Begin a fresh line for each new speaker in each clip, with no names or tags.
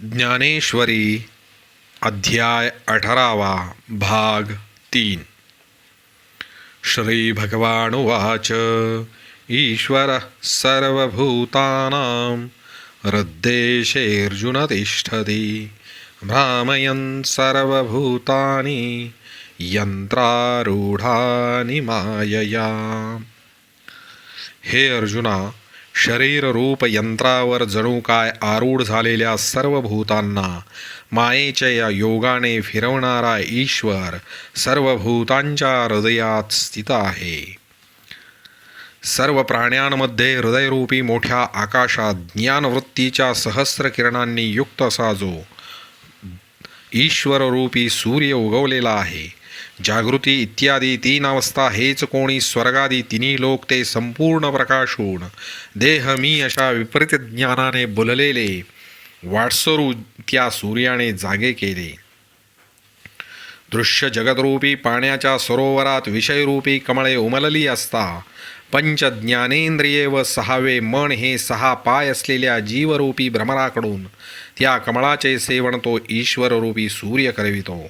ज्ञानेश्वरी अध्याय 18 भाग 3. श्री भगवानुवाच ईश्वरः सर्वभूतानां हृद्देशेऽर्जुन तिष्ठति भ्रामयन् सर्वभूतानि यंत्रारूढानि मायया. हे अर्जुना, शरीर रूप यंत्रावर जणू काय आरूढ झालेल्या सर्व भूतांना मायेच्या या योगाने फिरवणारा ईश्वर सर्व भूतांच्या हृदयात स्थित आहे. सर्व प्राण्यांमध्ये हृदयरूपी मोठ्या आकाशात ज्ञानवृत्तीच्या सहस्र किरणांनी युक्त असा जो ईश्वररूपी सूर्य उगवलेला आहे. जागृती इत्यादी 3 अवस्था हेच कोणी स्वर्गादी 3 लोक ते संपूर्ण प्रकाशून देह मी अशा विपरीत ज्ञानाने बुललेले वाटसरू त्या सूर्याने जागे केले. दृश्य जगदरूपी पाण्याच्या सरोवरात विषयरूपी कमळे उमलली असता पंच ज्ञानेंद्रिये व 6वे मन हे 6 पाय असलेल्या जीवरूपी भ्रमराकडून त्या कमळाचे सेवन तो ईश्वररूपी सूर्य करवितो.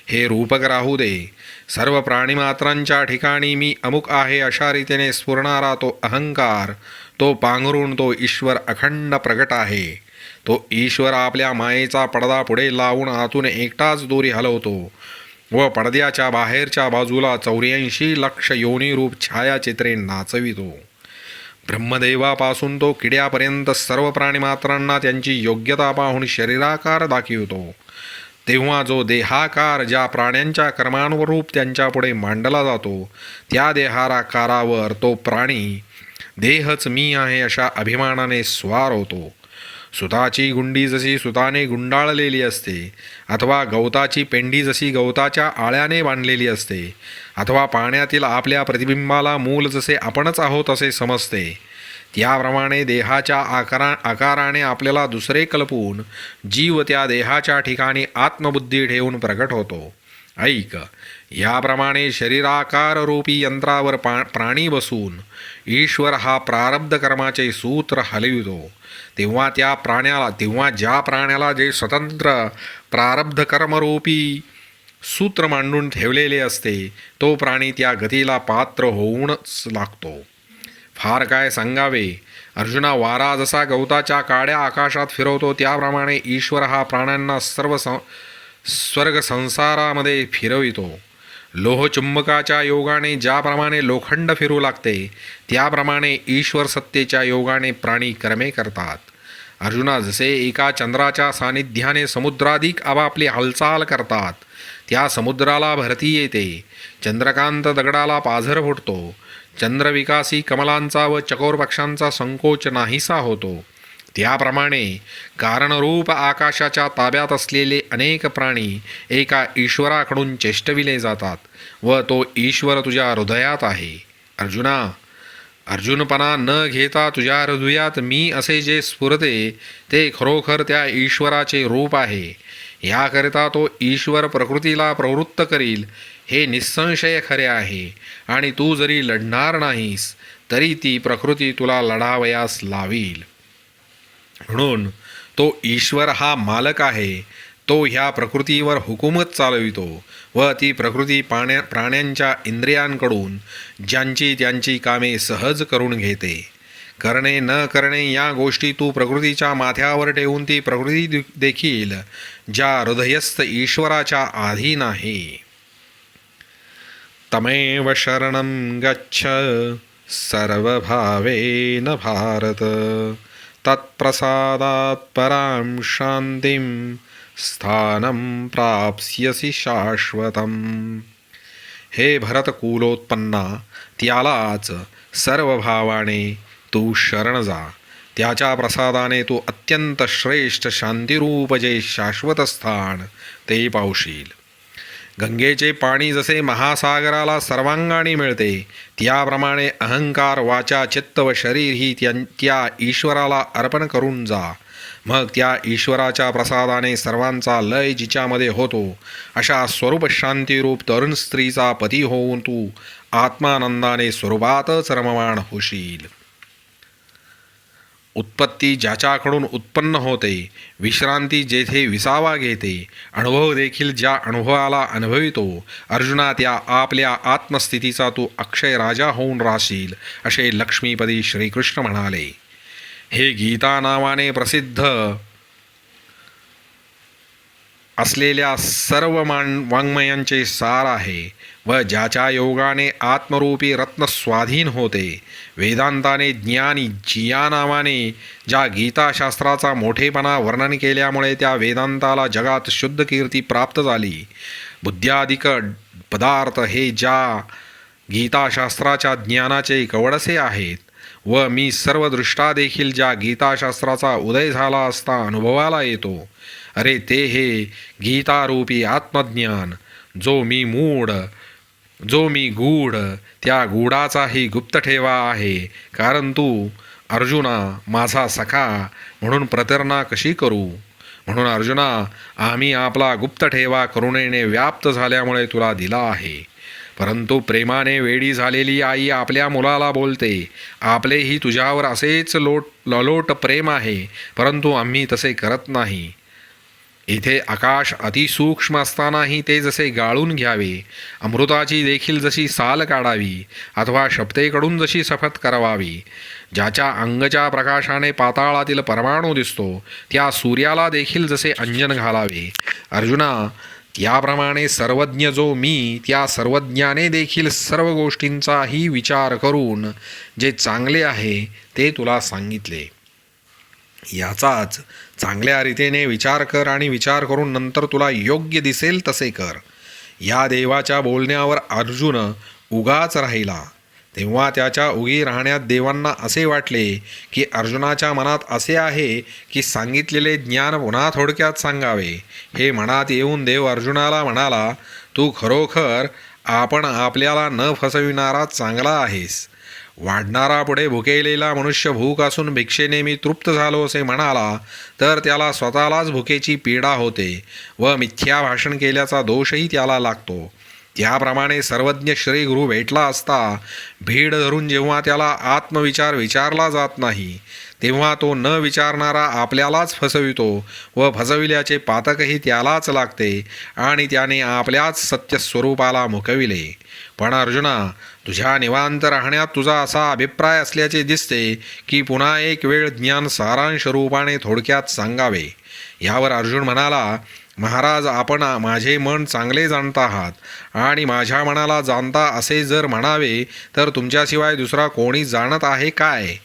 हे रूपक राहू दे. सर्व प्राणीमात्रांच्या ठिकाणी मी अमुक आहे अशा रीतीने स्फुरणारा तो अहंकार, तो पांघरून तो ईश्वर अखंड प्रगट आहे. तो ईश्वर आपल्या मायेचा पडदा पुढे लावून आतून एकटाच दोरी हलवतो व पडद्याच्या बाहेरच्या बाजूला 84 लक्ष योनीरूप छायाचित्रे नाचवितो. ब्रह्मदेवापासून तो किड्यापर्यंत सर्व प्राणीमात्रांना त्यांची योग्यता पाहून शरीराकार दाखवितो. तेव्हा जो देहाकार ज्या प्राण्यांच्या कर्मानुरूप त्यांच्यापुढे मांडला जातो त्या देहाकारावर तो प्राणी देहच मी आहे अशा अभिमानाने स्वार होतो. सुताची गुंडी जशी सुताने गुंडाळलेली असते, अथवा गवताची पेंडी जशी गवताच्या आळ्याने बांधलेली असते, अथवा पाण्यातील आपल्या प्रतिबिंबाला मूल जसे आपणच आहोत असे समजते, त्याप्रमाणे देहाच्या आकाराने आपल्याला दुसरे कल्पून जीव त्या देहाच्या ठिकाणी आत्मबुद्धी ठेवून प्रगट होतो. ऐक, याप्रमाणे शरीराकाररूपी यंत्रावर प्राणी बसून ईश्वर हा प्रारब्ध कर्माचे सूत्र हलवितो. तेव्हा ज्या प्राण्याला जे स्वतंत्र प्रारब्ध कर्मरूपी सूत्र मांडून ठेवलेले असते तो प्राणी त्या गतीला पात्र होऊनच लागतो. फार काय सांगावे. अर्जुना, वारा जसा गवताच्या काड्या आकाशात फिरवतो त्याप्रमाणे ईश्वर हा प्राण्यांना सर्व स्वर्ग संसारामध्ये फिरवितो. लोहचुंबकाच्या योगाने ज्याप्रमाणे लोखंड फिरू लागते त्याप्रमाणे ईश्वर सत्तेच्या योगाने प्राणी कर्मे करतात. अर्जुना, जसे एका चंद्राच्या सानिध्याने समुद्राधिक आपापली हालचाल करतात त्या समुद्राला भरती येते, चंद्रकांत दगडाला पाझर फुटतो, चंद्रविकासी कमलांचा व चकोर पक्षांचा संकोच नाहीसा होतो, त्याप्रमाणे कारणरूप आकाशाच्या ताब्यात असलेले अनेक प्राणी एका ईश्वराकडून चेष्टविले जातात व तो ईश्वर तुझ्या हृदयात आहे. अर्जुना, अर्जुनपणा न घेता तुझ्या हृदयात मी असे जे स्फुरते ते खरोखर त्या ईश्वराचे रूप आहे. याकरिता तो ईश्वर प्रकृतीला प्रवृत्त करील हे निस्संशय खरे आहे, आणि तू जरी लढणार नाहीस तरी ती प्रकृती तुला लढावयास लावील. म्हणून तो ईश्वर हा मालक आहे. तो ह्या प्रकृतीवर हुकूमत चालवितो व ती प्रकृती प्राण्यांच्या इंद्रियांकडून ज्यांची त्यांची कामे सहज करून घेते. करणे न करणे या गोष्टी तू प्रकृतीच्या माथ्यावर ठेवून ती प्रकृती देखील ज्या हृदयस्थ ईश्वराच्या अधीन आहे. तमेव शरणं गच्छ सर्वभावेन भारत तत्प्रसादात् परां शान्तिं स्थानं प्राप्स्यसि शाश्वतम्. हे भरतकुलोत्पन्ना, त्यालाच सर्व भावाने तू शरण जा. त्याच्या प्रसादाने तू अत्यंत श्रेष्ठ शांतिरूप जे शाश्वत स्थान ते पावशील. गंगेचे पाणी जसे महासागराला सर्वांगाने मिळते त्याप्रमाणे अहंकार, वाचा, चित्त व शरीर ही त्या ईश्वराला अर्पण करून जा. मग त्या ईश्वराच्या प्रसादाने सर्वांचा लय जिच्यामध्ये होतो अशा स्वरूप शांतिरूप तरुण स्त्रीचा पती होऊन तू आत्मानंदाने स्वरूपातच रममाण होशील. उत्पत्ती ज्याच्याकडून उत्पन्न होते, विश्रांती जेथे विसावा घेते, अनुभव देखील ज्या अनुभवाला अनुभवितो, अर्जुना त्या आपल्या आत्मस्थितीचा तू अक्षय राजा होऊन राहशील, असे लक्ष्मीपदी श्रीकृष्ण म्हणाले. हे गीता नावाने प्रसिद्ध असलेल्या सर्व वाङ्मयांचे सार आहे व ज्याच्या योगाने आत्मरूपी रत्न स्वाधीन होते. वेदांताने ज्ञानी जिया नावाने ज्या गीताशास्त्राचा मोठेपणा वर्णन केल्यामुळे त्या वेदांताला जगात शुद्ध कीर्ती प्राप्त झाली. बुद्ध्यादिक पदार्थ हे ज्या गीताशास्त्राच्या ज्ञानाचे कवडसे आहेत व मी सर्व दृष्टा देखील ज्या गीताशास्त्राचा उदय झाला असता अनुभवाला येतो, अरे ते हे गीतारूपी आत्मज्ञान जो मी गूढ त्या गूढाचाही गुप्त ठेवा आहे. कारण तू अर्जुना माझा सखा म्हणून प्रतारणा कशी करू. म्हणून अर्जुना आम्ही आपला गुप्त ठेवा करुणेने व्याप्त झाल्यामुळे तुला दिला आहे. परंतु प्रेमाने वेडी झालेली आई आपल्या मुलाला बोलते, आपलेही तुझ्यावर असेच ललोट प्रेम आहे, परंतु आम्ही तसे करत नाही. इथे आकाश अतिसूक्ष्म असतानाही ते जसे गाळून घ्यावे, अमृताची देखील जशी साल काढावी अथवा शपथेकडून जशी शपथ करावावी. ज्याच्या अंगच्या प्रकाशाने पाताळातील परमाणू दिसतो, त्या सूर्याला देखील जसे अंजन घालावे. अर्जुना याप्रमाणे सर्वज्ञ जो मी, त्या सर्वज्ञाने देखील सर्व गोष्टींचाही विचार करून जे चांगले आहे ते तुला सांगितले. याचाच चांगल्या रीतीने विचार कर आणि विचार करून नंतर तुला योग्य दिसेल तसे कर. या देवाच्या बोलण्यावर अर्जुन उगाच राहिला. तेव्हा त्याच्या उगी राहण्यात देवांना असे वाटले की अर्जुनाच्या मनात असे आहे की सांगितलेले ज्ञान पुन्हा थोडक्यात सांगावे. हे मनात येऊन देव अर्जुनाला म्हणाला, तू खरोखर आपण आपल्याला न फसविणारा चांगला आहेस. वाढणारा पुढे भुकेलेला मनुष्य भूक असून भिक्षेने मी तृप्त झालो असे म्हणाला तर त्याला स्वतःलाच भुकेची पीडा होते व मिथ्या भाषण केल्याचा दोषही त्याला लागतो. त्याप्रमाणे सर्वज्ञ श्री गुरु भेटला असता भीड धरून जेव्हा त्याला आत्मविचार विचारला जात नाही, तेव्हा तो न विचारणारा आपल्यालाच फसवितो व फसविल्याचे पातकही त्यालाच लागते आणि त्याने आपल्याच सत्यस्वरूपाला मुकविले. पण अर्जुना, तुझ्या निवांत राहण्यात तुझा असा अभिप्राय असल्याचे दिसते की पुन्हा एक वेळ ज्ञान सारांश रूपाने थोडक्यात सांगावे. यावर अर्जुन म्हणाला, महाराज आपण माझे मन चांगले जाणत आहात आणि माझ्या मनाला जाणता असे जर म्हणावे तर तुमच्याशिवाय दुसरा कोणी जाणत आहे काय.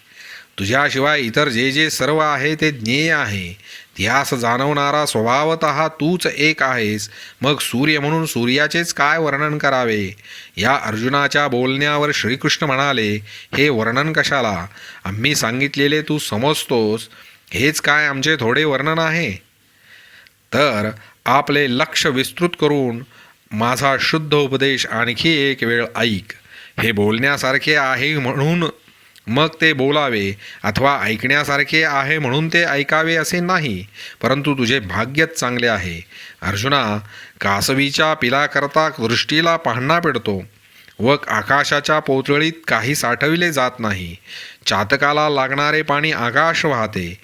तुझ्याशिवाय इतर जे जे सर्व आहे ते ज्ञेय आहे. त्यास जाणवणारा स्वभावतः तूच एक आहेस. मग सूर्य म्हणून सूर्याचेच काय वर्णन करावे. या अर्जुनाच्या बोलण्यावर श्रीकृष्ण म्हणाले, हे वर्णन कशाला, आम्ही सांगितलेले तू समजतोस, हेच काय आमचे थोडे वर्णन आहे. तर आपले लक्ष विस्तृत करून माझा शुद्ध उपदेश आणखी एक वेळ ऐक. हे बोलण्यासारखे आहे म्हणून मग ते बोलावे अथवा ऐकण्यासारखे आहे म्हणून ते ऐकावे असे नाही, परंतु तुझे भाग्यच चांगले आहे. अर्जुना, कासवीच्या पिलाकरता दृष्टीला पाहणा पडतो व आकाशाच्या पोतळीत काही साठविले जात नाही. चातकाला लागणारे पाणी आकाश वाहते.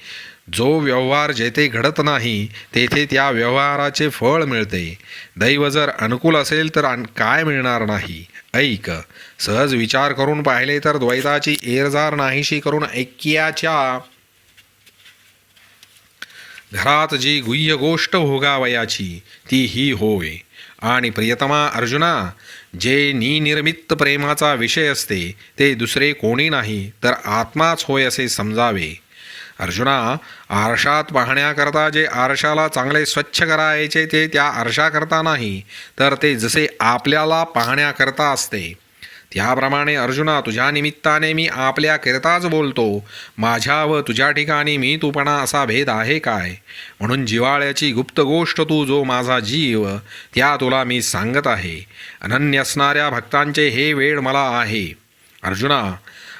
जो व्यवहार जेथे घडत नाही तेथे त्या व्यवहाराचे फळ मिळते. दैव जर अनुकूल असेल तर काय मिळणार नाही. ऐक, सहज विचार करून पाहिले तर द्वैताची एरजार नाहीशी करून ऐक्याच्या घरात जी गुह्य गोष्ट भोगावयाची ती ही होय. आणि प्रियतमा अर्जुना, जे निनिर्मित प्रेमाचा विषय असते ते दुसरे कोणी नाही तर आत्माच होय असे समजावे. अर्जुना, आरशात पाहण्याकरता जे आरशाला चांगले स्वच्छ करायचे ते त्या आरशाकरता नाही तर ते जसे आपल्याला पाहण्याकरता असते. त्याप्रमाणे अर्जुना, तुझ्या निमित्ताने मी आपल्याकरताच बोलतो. माझ्या व तुझ्या ठिकाणी मी तूपणा असा भेद आहे काय. म्हणून जिव्हाळ्याची गुप्त गोष्ट तू जो माझा जीव, त्या तुला मी सांगत आहे. अनन्य असणाऱ्या भक्तांचे हे वेळ मला आहे. अर्जुना,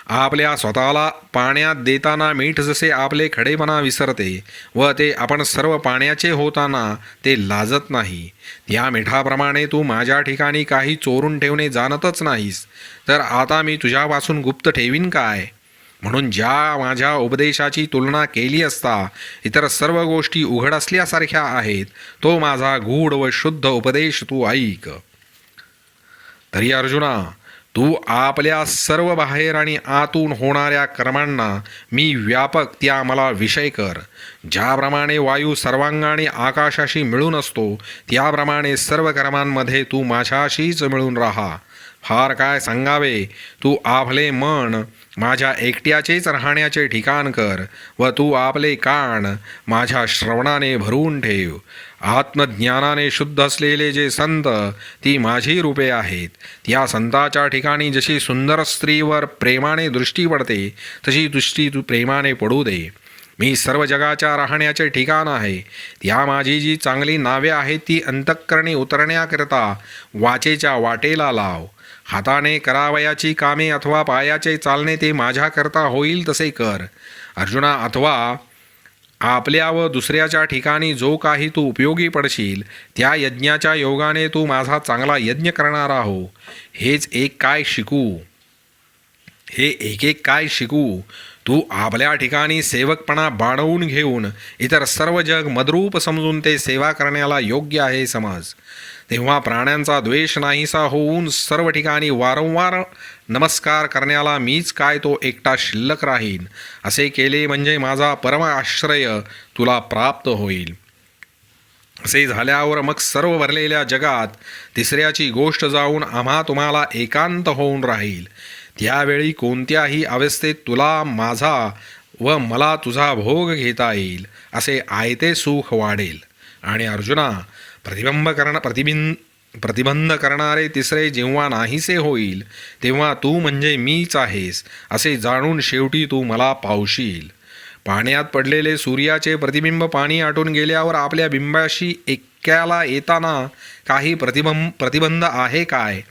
आपल्या स्वतःला पाण्यात देताना मीठ जसे आपले खडेपणा विसरते व ते आपण सर्व पाण्याचे होताना ते लाजत नाही, त्या मिठाप्रमाणे तू माझ्या ठिकाणी काही चोरून ठेवणे जाणतच नाहीस. तर आता मी तुझ्यापासून गुप्त ठेवीन काय. म्हणून ज्या माझ्या उपदेशाची तुलना केली असता इतर सर्व गोष्टी उघड असल्यासारख्या आहेत, तो माझा गूढ व शुद्ध उपदेश तू ऐक. तरी अर्जुना, तू आपल्या सर्व बाहेर आणि आतून होणाऱ्या कर्मांना मी व्यापक त्या मला विषय कर. ज्याप्रमाणे वायू सर्वांगाने आकाशाशी मिळून असतो, त्याप्रमाणे सर्व कर्मांमध्ये तू माझ्याशीच मिळून राहा. फार काय सांगावे, तू आपले मन माझ्या एकट्याचेच राहण्याचे ठिकाण कर व तू आपले कान माझ्या श्रवणाने भरून ठेव. आत्मज्ञानाने शुद्ध असलेले जे संत, ती माझी रूपे आहेत. त्या संताच्या ठिकाणी जशी सुंदर स्त्रीवर प्रेमाने दृष्टी पडते, तशी दृष्टी तू प्रेमाने पडू दे. मी सर्व जगाच्या राहण्याचे ठिकाण आहे. त्या माझी जी चांगली नावे आहेत, ती अंतःकरणी उतरण्याकरता वाचेच्या वाटेला लाव. हाताने करावयाची कामे अथवा पायाचे चालणे ते माझ्याकरता होईल तसे कर. अर्जुना, अथवा आपल्या व दुसऱ्याच्या ठिकाणी जो काही तू उपयोगी पडशील, त्या यज्ञाच्या योगाने तू माझा चांगला यज्ञ करणारा हो. हे एक एक काय शिकू. तू आपल्या ठिकाणी सेवकपणा बाणवून घेऊन इतर सर्व जग मद्रूप समजून ते सेवा करण्याला योग्य आहे समज. तेव्हा प्राण्यांचा द्वेष नाहीसा होऊन सर्व ठिकाणी वारंवार नमस्कार करण्याला मीच काय तो एकटा शिल्लक राहीन. असे केले म्हणजे माझा परम आश्रय तुला प्राप्त होईल. असे झाल्यावर मग सर्व भरलेल्या जगात तिसऱ्याची गोष्ट जाऊन आम्हा तुम्हाला एकांत होऊन राहील. त्यावेळी कोणत्याही अवस्थेत तुला माझा व मला तुझा भोग घेता येईल. असे आयते सुख वाढेल. आणि अर्जुना, प्रतिबंध करणारे तिसरे जेव्हा नाहीसे होईल, तेव्हा तू म्हणजे मीच आहेस असे जाणून शेवटी तू मला पावशील. पाण्यात पडलेले सूर्याचे प्रतिबिंब पाणी आटून गेल्यावर आपल्या बिंबाशी ऐक्याला येताना काही प्रतिबंध आहे काय?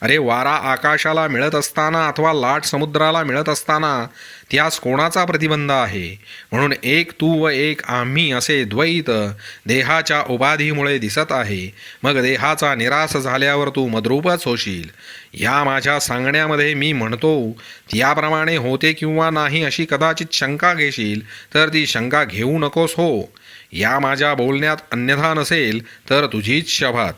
अरे, वारा आकाशाला मिळत असताना अथवा लाट समुद्राला मिळत असताना त्यास कोणाचा प्रतिबंध आहे? म्हणून एक तू व एक आम्ही असे द्वैत देहाच्या उपाधीमुळे दिसत आहे. मग देहाचा निराश झाल्यावर तू मद्रूपच होशील. या माझ्या सांगण्यामध्ये मी म्हणतो त्याप्रमाणे होते किंवा नाही अशी कदाचित शंका घेशील, तर ती शंका घेऊ नकोस हो. या माझ्या बोलण्यात अन्यथा नसेल तर तुझीच शपथ.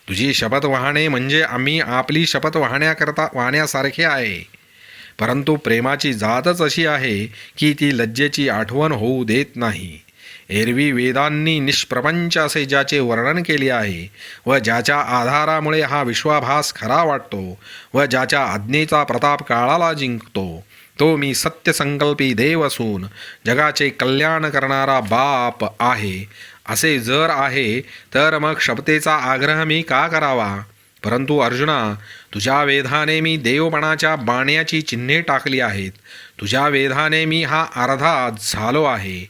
तुझी शपथ वाहणे म्हणजे आम्ही आपली शपथ वाहण्यासारखे आहे. परंतु प्रेमाची जातच अशी आहे की ती लज्जेची आठवण होऊ देत नाही. एरवी वेदांनी निष्प्रपंच असे ज्याचे वर्णन केले आहे व ज्याच्या आधारामुळे हा विश्वाभास खरा वाटतो व ज्याच्या आज्ञेचा प्रताप काळाला जिंकतो, तो मी सत्यसंकल्पी देव असून जगाचे कल्याण करणारा बाप आहे. असे जर आहे तर मग शपथेचा आग्रह मी का करावा? परंतु अर्जुना, तुझ्या वेधाने मी देवपणाच्या बाण्याची चिन्हे टाकली आहेत. तुझ्या वेधाने मी हा अर्धा झालो आहे.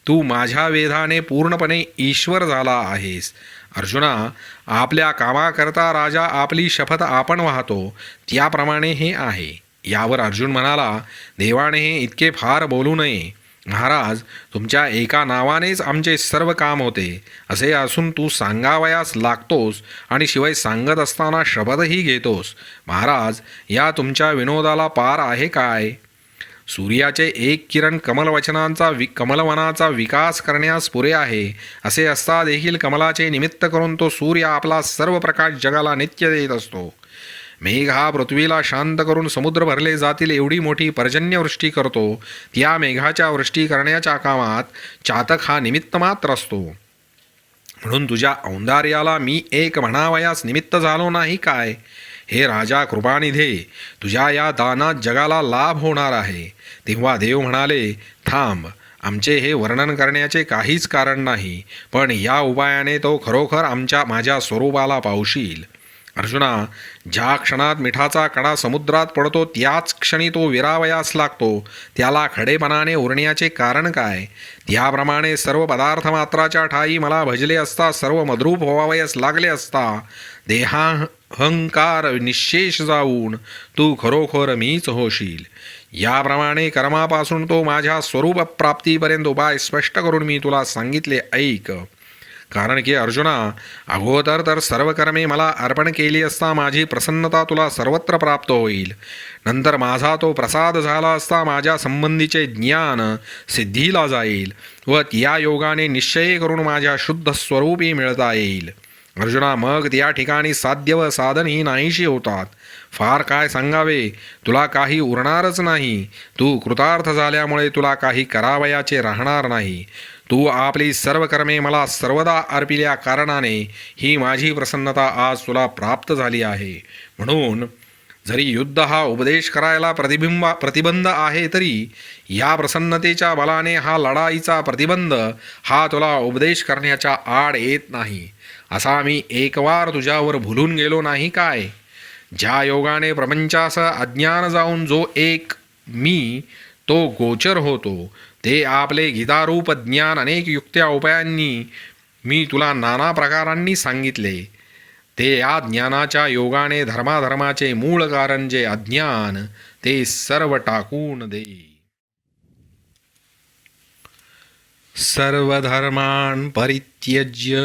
तू माझ्या वेधाने पूर्णपणे ईश्वर झाला आहेस. अर्जुना, आपल्या कामाकरता राजा आपली शपथ आपण वाहतो, त्याप्रमाणे हे आहे. यावर अर्जुन म्हणाला, देवाने हे इतके फार बोलू नये. महाराज, तुमच्या एका नावानेच आमचे सर्व काम होते. असे असून तू सांगावयास लागतोस आणि शिवाय सांगत असताना शपथही घेतोस. महाराज, या तुमच्या विनोदाला पार आहे काय? सूर्याचे एक किरण कमलवनाचा विकास करण्यास पुरे आहे. असे असता देखील कमलाचे निमित्त करून तो सूर्य आपला सर्व प्रकाश जगाला नित्य देत असतो. मेघ हा पृथ्वीला शांत करून समुद्र भरले जातील एवढी मोठी पर्जन्यवृष्टी करतो. त्या मेघाच्या वृष्टी करण्याच्या कामात चातक हा निमित्त मात्र असतो. म्हणून तुझ्या औंदार्याला मी एक म्हणावयास निमित्त झालो नाही काय? हे राजा कृपानिधे, तुझ्या या दानात जगाला लाभ होणार आहे. तेव्हा देव म्हणाले, थांब, आमचे हे वर्णन करण्याचे काहीच कारण नाही, पण या उपायाने तो खरोखर माझ्या स्वरूपाला पावशील. अर्जुना, ज्या क्षणात मिठाचा कडा समुद्रात पडतो त्याच क्षणी तो विरावयास लागतो. त्याला खडेपणाने उरण्याचे कारण काय? त्याप्रमाणे सर्व पदार्थ मात्राच्या ठाई मला भजले असता सर्व मद्रूप व्हावयास लागले असता देहाहंकार निःशेष जाऊन तू खरोखर मीच होशील. याप्रमाणे कर्मापासून तो माझ्या स्वरूप प्राप्तीपर्यंत उपाय स्पष्ट करून मी तुला सांगितले, ऐक. कारण की अर्जुना, अगोदर तर सर्व कर्मे मला अर्पण केली असता माझी प्रसन्नता तुला सर्वत्र प्राप्त होईल. नंतर माझा तो प्रसाद झाला असता माझ्या संबंधीचे ज्ञान सिद्धीला जाईल व या योगाने निश्चय करून माझ्या शुद्ध स्वरूपी मिळता येईल. अर्जुना, मग त्या ठिकाणी साध्य व साधन ही नाहीशी होतात. फार काय सांगावे, तुला काही उरणारच नाही. तू कृतार्थ झाल्यामुळे तुला काही करावयाचे राहणार नाही. तू आपली सर्व कर्मे मला सर्वदा अर्पिल्या कारणाने ही माझी प्रसन्नता आज तुला प्राप्त झाली आहे. म्हणून जरी युद्ध हा उपदेश करायला प्रतिबंध आहे, तरी या प्रसन्नतेच्या बलाने हा लढाईचा प्रतिबंध हा तुला उपदेश करण्याच्या आड येत नाही. असा मी एकवार तुझ्यावर भुलून गेलो नाही काय? ज्या योगाने प्रपंचासह अज्ञान जाऊन जो एक मी तो गोचर होतो, ते आपले गीतारूप ज्ञान अनेक युक्त्या उपायांनी मी तुला नाना प्रकारांनी सांगितले. ते या ज्ञानाच्या योगाने धर्माधर्माचे मूळ कारण जे अज्ञान ते सर्व टाकून दे. सर्वधर्मान् परित्यज्य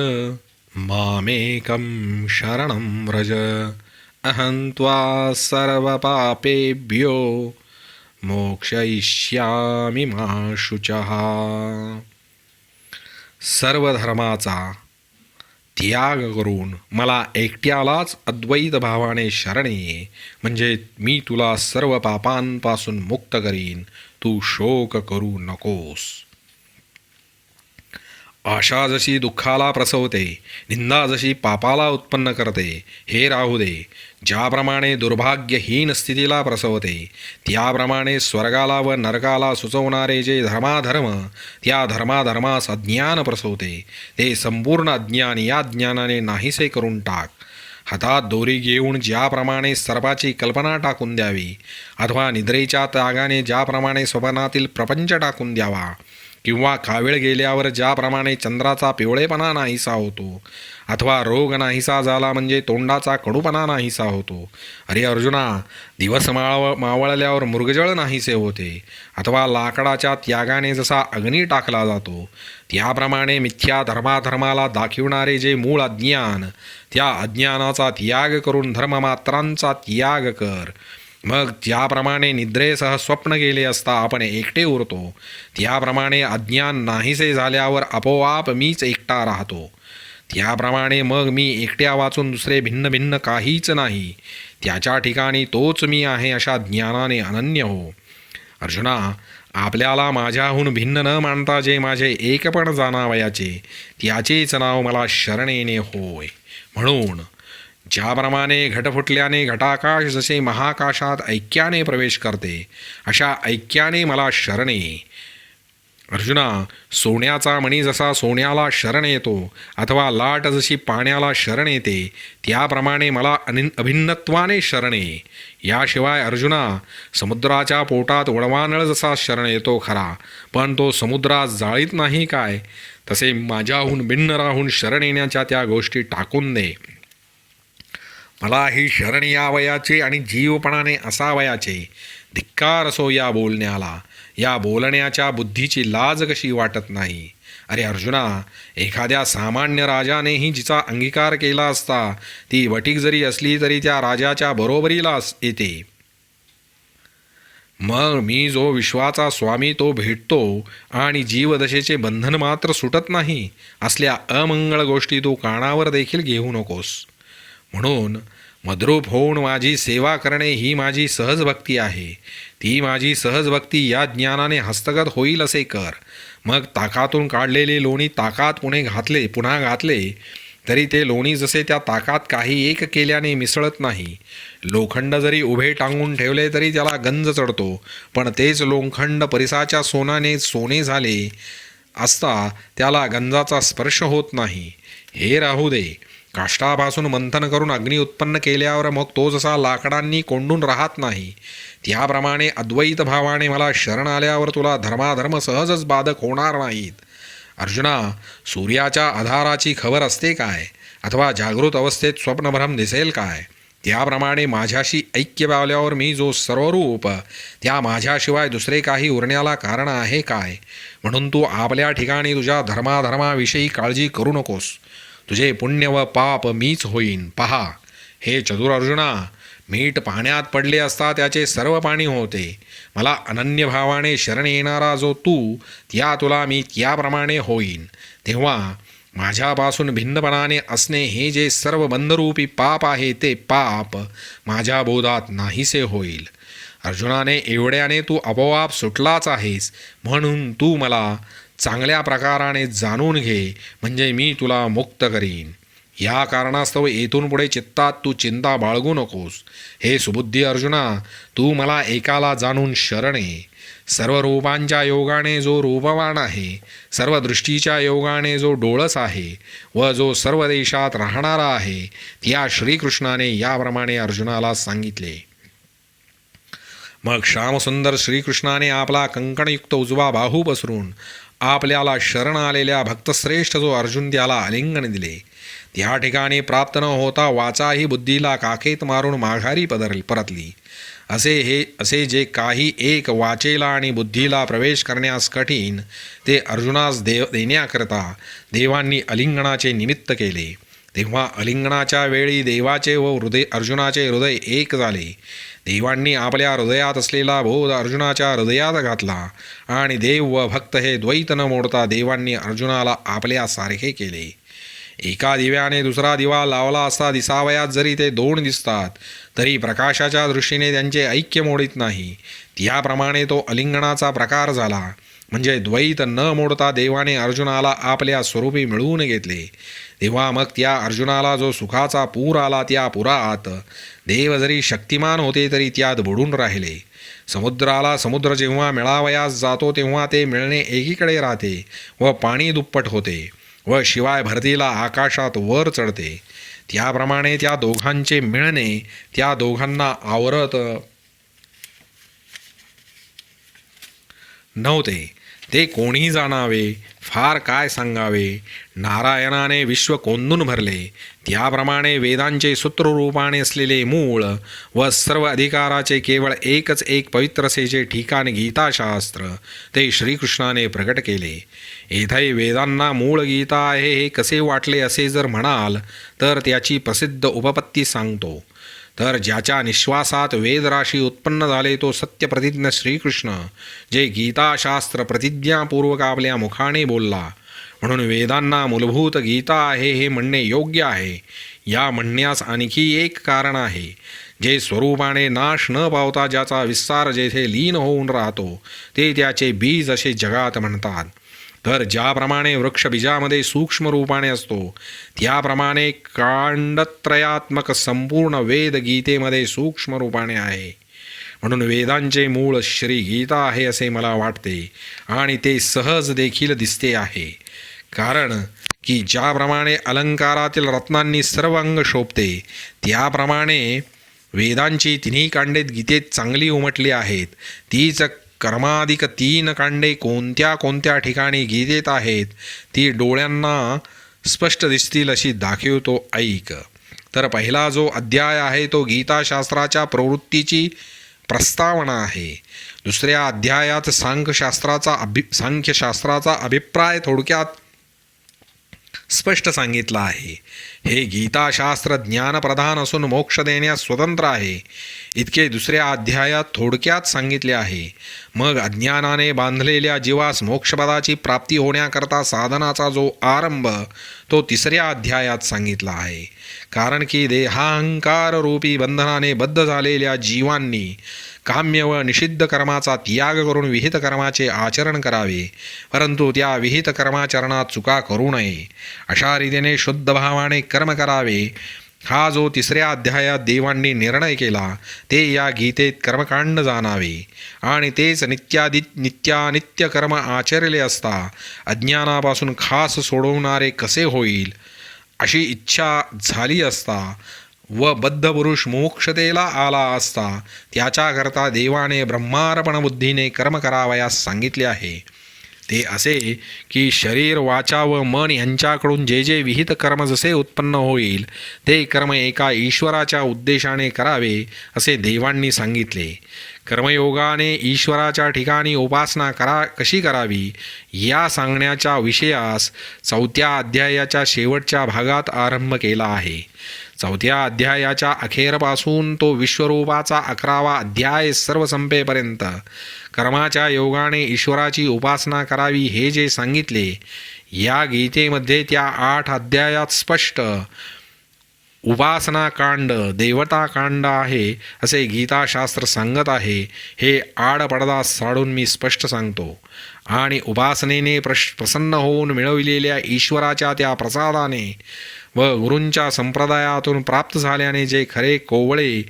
मामेकं शरणं व्रज अहं त्वा सर्वपापेभ्यो मोक्षयिष्यामि मा शुचः. सर्व धर्माचा त्याग करून मला एकट्यालाच अद्वैत भावाने शरण ये, म्हणजे मी तुला सर्व पापांपासून मुक्त करीन. तू शोक करू नकोस. आशा जशी दुःखाला प्रसवते, निंदा जशी पापाला उत्पन्न करते, हे राहू दे. ज्याप्रमाणे दुर्भाग्यहीन स्थितीला प्रसवते, त्याप्रमाणे स्वर्गाला व नरकाला सुचवणारे जे धर्माधर्म, त्या धर्माधर्मास अज्ञान प्रसवते, ते संपूर्ण अज्ञान या ज्ञानाने नाहीसे करून टाक. हातात दोरी घेऊन ज्याप्रमाणे सर्पाची कल्पना टाकून द्यावी, अथवा निद्रेच्या त्यागाने ज्याप्रमाणे स्वप्नातील प्रपंच टाकून द्यावा, किंवा कावीळ गेल्यावर ज्याप्रमाणे चंद्राचा पिवळेपणा नाहीसा होतो, अथवा रोग नाहीसा झाला म्हणजे तोंडाचा कडूपणा नाहीसा होतो. अरे अर्जुना, दिवस मावळल्यावर मृगजळ नाहीसे होते, अथवा लाकडाच्या त्यागाने जसा अग्नी टाकला जातो, त्याप्रमाणे मिथ्या धर्माधर्माला दाखविणारे जे मूळ अज्ञान, त्या अज्ञानाचा त्याग करून धर्ममात्रांचा त्याग कर. मग ज्याप्रमाणे निद्रेसह स्वप्न गेले असता आपण एकटे उरतो, त्याप्रमाणे अज्ञान नाहीसे झाल्यावर आपोआप मीच एकटा राहतो. त्याप्रमाणे मग मी एकट्या वाचून दुसरे भिन्न भिन्न काहीच नाही, त्याच्या ठिकाणी तोच मी आहे अशा ज्ञानाने अनन्य हो. अर्जुना, आपल्याला माझ्याहून भिन्न न मानता जे माझे एकपण जाणावयाचे, त्याचेच नाव मला शरण येणे होय. म्हणून ज्याप्रमाणे घट फुटल्याने घटाकाश जसे महाकाशात ऐक्याने प्रवेश करते, अशा ऐक्याने मला शरण ये. अर्जुना, सोन्याचा मणी जसा सोन्याला शरण येतो, अथवा लाट जशी पाण्याला शरण येते, त्याप्रमाणे मला अभिन्नत्वाने शरण ये. याशिवाय अर्जुना, समुद्राच्या पोटात वळवानळ जसा शरण येतो खरा, पण तो समुद्रात जाळीत नाही काय, तसे माझ्याहून भिन्न राहून शरण येण्याच्या त्या गोष्टी टाकून दे. मला ही शरण यावयाचे आणि जीवपणाने असावयाचे. धिक्कार असो या बोलण्याला. या बोलण्याच्या बुद्धीची लाज कशी वाटत नाही. अरे अर्जुना, एखाद्या सामान्य राजानेही जिचा अंगीकार केला असता, ती वटीक जरी असली तरी त्या राजाच्या बरोबरीला येते. मग मी जो विश्वाचा स्वामी तो भेटतो आणि जीवदशेचे बंधन मात्र सुटत नाही, असल्या अमंगळ गोष्टी तू कानावर देखील घेऊ नकोस. म्हणून मद्रूप होऊन माझी सेवा करणे ही माझी सहज भक्ती आहे. ती माझी सहज भक्ती या ज्ञानाने हस्तगत होईल असे कर. मग ताकातून काढलेले लोणी ताकात पुन्हा घातले तरी ते लोणी जसे त्या ताकात काही एक केल्याने मिसळत नाही. लोखंड जरी उभे टांगून ठेवले तरी त्याला गंज चढतो, पण तेच लोखंड परिसाच्या सोनाने सोने झाले असता त्याला गंजाचा स्पर्श होत नाही. हे राहू दे. काष्टापासून मंथन करून अग्नी उत्पन्न केल्यावर मग तो जसा लाकडांनी कोंडून राहत नाही, त्याप्रमाणे अद्वैत भावाने मला शरण आल्यावर तुला धर्माधर्म सहजच बाधक होणार नाहीत. अर्जुना, सूर्याच्या आधाराची खबर असते काय? अथवा जागृत अवस्थेत स्वप्नभ्रम दिसेल काय? त्याप्रमाणे माझ्याशी ऐक्य पावल्यावर मी जो सर्वरूप त्या माझ्याशिवाय दुसरे काही उरण्याला कारण आहे काय? म्हणून तू आपल्या ठिकाणी तुझ्या धर्माविषयी काळजी करू नकोस. तुझे पुण्य व पाप मीच होईन. पहा हे चतुर अर्जुना, मीठ पाण्यात पडले असता त्याचे सर्व पाणी होते. मला अनन्य भावाने शरण येणारा जो तू, तुला मी त्याप्रमाणे होईन. तेव्हा माझ्यापासून भिन्नपणाने असणे हे जे सर्व बंधरूपी पाप आहे ते पाप माझ्या बोधात नाहीसे होईल. अर्जुनाने, एवढ्याने तू आपोआप सुटलाच आहेस, म्हणून तू मला चांगल्या प्रकाराने जाणून घे, म्हणजे मी तुला मुक्त करीन. या कारणास्तव येथून पुढे चित्तात तू चिंता बाळगू नकोस. हे सुबुद्धी अर्जुना, तू मला एकाला जाणून शरण ये. सर्व रूपांच्या योगाने जो रूपवान आहे, सर्व दृष्टीच्या योगाने जो डोळस आहे व जो सर्व देशात राहणारा आहे, त्या श्रीकृष्णाने याप्रमाणे अर्जुनाला सांगितले. मग श्यामसुंदर श्रीकृष्णाने आपला कंकणयुक्त उजवा बाहू पसरून आपल्याला शरण आलेल्या भक्तश्रेष्ठ जो अर्जुन त्याला आलिंगन दिले. त्या ठिकाणी प्राप्त न होता वाचाही बुद्धीला काखेत मारून माघारी परतली. असे जे काही एक वाचेला आणि बुद्धीला प्रवेश करण्यास कठीण, ते अर्जुनास देण्याकरता देवांनी अलिंगनाचे निमित्त केले. तेव्हा अलिंगनाच्या वेळी देवाचे व अर्जुनाचे हृदय एक झाले. देवांनी आपल्या हृदयात असलेला बोध अर्जुनाच्या हृदयात घातला आणि देव व भक्त हे द्वैत न मोडता देवांनी अर्जुनाला आपल्यासारखे केले. एका दिव्याने दुसरा दिवा लावला असता दिसावयात जरी ते दोन दिसतात, तरी प्रकाशाच्या दृष्टीने त्यांचे ऐक्य मोडित नाही. त्याप्रमाणे तो अलिंगनाचा प्रकार झाला. म्हणजे द्वैत न मोडता देवाने अर्जुनाला आपल्या स्वरूपी मिळवून घेतले. तेव्हा मग त्या अर्जुनाला जो सुखाचा पूर आला, त्या पुरात देव जरी शक्तिमान होते तरी त्यात बुडून राहिले. समुद्राला समुद्र जेव्हा मिळावयास जातो तेव्हा ते मिळणे एकीकडे राहते व पाणी दुप्पट होते व शिवाय भरतीला आकाशात वर चढते. त्याप्रमाणे त्या दोघांचे मिळणे त्या दोघांना आवरत नव्हते. ते कोणी जाणावे, फार काय सांगावे. नारायणाने विश्व कोंदून भरले. त्याप्रमाणे वेदांचे सूत्ररूपाने असलेले मूळ व सर्व अधिकाराचे केवळ एकच एक पवित्रसेचे ठिकाण गीताशास्त्र ते श्रीकृष्णाने प्रकट केले. येथे वेदांना मूळ गीता आहे हे कसे वाटले असे जर म्हणाल तर त्याची प्रसिद्ध उपपत्ती सांगतो. तर ज्याच्या निश्वासात वेदराशी उत्पन्न झाले तो सत्यप्रतिज्ञ श्रीकृष्ण, जे गीताशास्त्र प्रतिज्ञापूर्वक आपल्या मुखाने बोलला, म्हणून वेदांना मूलभूत गीता आहे हे म्हणणे योग्य आहे. या म्हणण्यास आणखी एक कारण आहे. जे स्वरूपाने नाश न पावता ज्याचा विस्तार जेथे लीन होऊन राहतो ते त्याचे बीज असे जगात म्हणतात. तर ज्याप्रमाणे वृक्ष बीजामध्ये सूक्ष्म रूपाने असतो, त्याप्रमाणे कांडत्रयात्मक संपूर्ण वेद गीतेमध्ये सूक्ष्म रूपाने आहे. म्हणून वेदांचे मूळ श्री गीता आहे असे मला वाटते आणि ते सहज देखील दिसते आहे. कारण की ज्याप्रमाणे अलंकारातील रत्नांनी सर्व अंग शोभते, त्याप्रमाणे वेदांची तिन्ही कांडे गीतेत चांगली उमटली आहेत. तीच कर्माधिक 3 कांडे कोणत्या कोणत्या ठिकाणी गीतेत आहेत ती डोळ्यांना स्पष्ट दिसतील अशी दाखवतो. ऐक. तर पहिला जो अध्याय आहे तो गीताशास्त्राच्या प्रवृत्तीची प्रस्तावना आहे. दुसऱ्या अध्यायात सांख्यशास्त्राचा अभिप्राय थोडक्यात स्पष्ट सांगितला आहे. हे गीताशास्त्र ज्ञानप्रधान असून मोक्ष देण्यास स्वतंत्र आहे, इतके दुसऱ्या अध्यायात थोडक्यात सांगितले आहे. मग अज्ञानाने बांधलेल्या जीवास मोक्षपदाची प्राप्ती होण्याकरता साधनाचा जो आरंभ तो तिसऱ्या अध्यायात सांगितला आहे. कारण की देहाहंकार रूपी बंधनाने बद्ध झालेल्या जीवांनी काम्य व निषिद्ध कर्माचा त्याग करून विहित कर्माचे आचरण करावे, परंतु त्या विहित कर्माचरणात चुका करू नये. अशा रीतीने शुद्ध भावाने कर्म करावे. हा जो तिसऱ्या अध्यायात देवांनी निर्णय केला ते या गीतेत कर्मकांड जाणावे. आणि तेच नित्यानित्य कर्म आचरले असता अज्ञानापासून खास सोडवणारे कसे होईल अशी इच्छा झाली असता व बद्ध पुरुष मोक्षतेला आला असता त्याच्याकरता देवाने ब्रह्मार्पण बुद्धीने कर्म करावयास सांगितले आहे. ते असे की शरीर, वाचा व मन यांच्याकडून जे जे विहित कर्म जसे उत्पन्न होईल ते कर्म एका ईश्वराच्या उद्देशाने करावे असे देवांनी सांगितले. कर्मयोगाने ईश्वराच्या ठिकाणी उपासना कशी करावी या सांगण्याच्या विषयास 4थ्या अध्यायाच्या शेवटच्या भागात आरंभ केला आहे. 4थ्या अध्यायाच्या अखेरपासून तो विश्वरूपाचा 11वा अध्याय सर्व संपेपर्यंत कर्माच्या योगाने ईश्वराची उपासना करावी हे जे सांगितले, या गीतेमध्ये त्या 8 अध्यायात स्पष्ट उपासनाकांड, देवताकांड आहे असे गीताशास्त्र सांगत आहे. हे आडपडदा साडून मी स्पष्ट सांगतो. आणि उपासनेने प्रसन्न होऊन मिळविलेल्या ईश्वराच्या त्या प्रसादाने व गुरूंच्या संप्रदायातून प्राप्त झाल्याने जे खरे कोवळे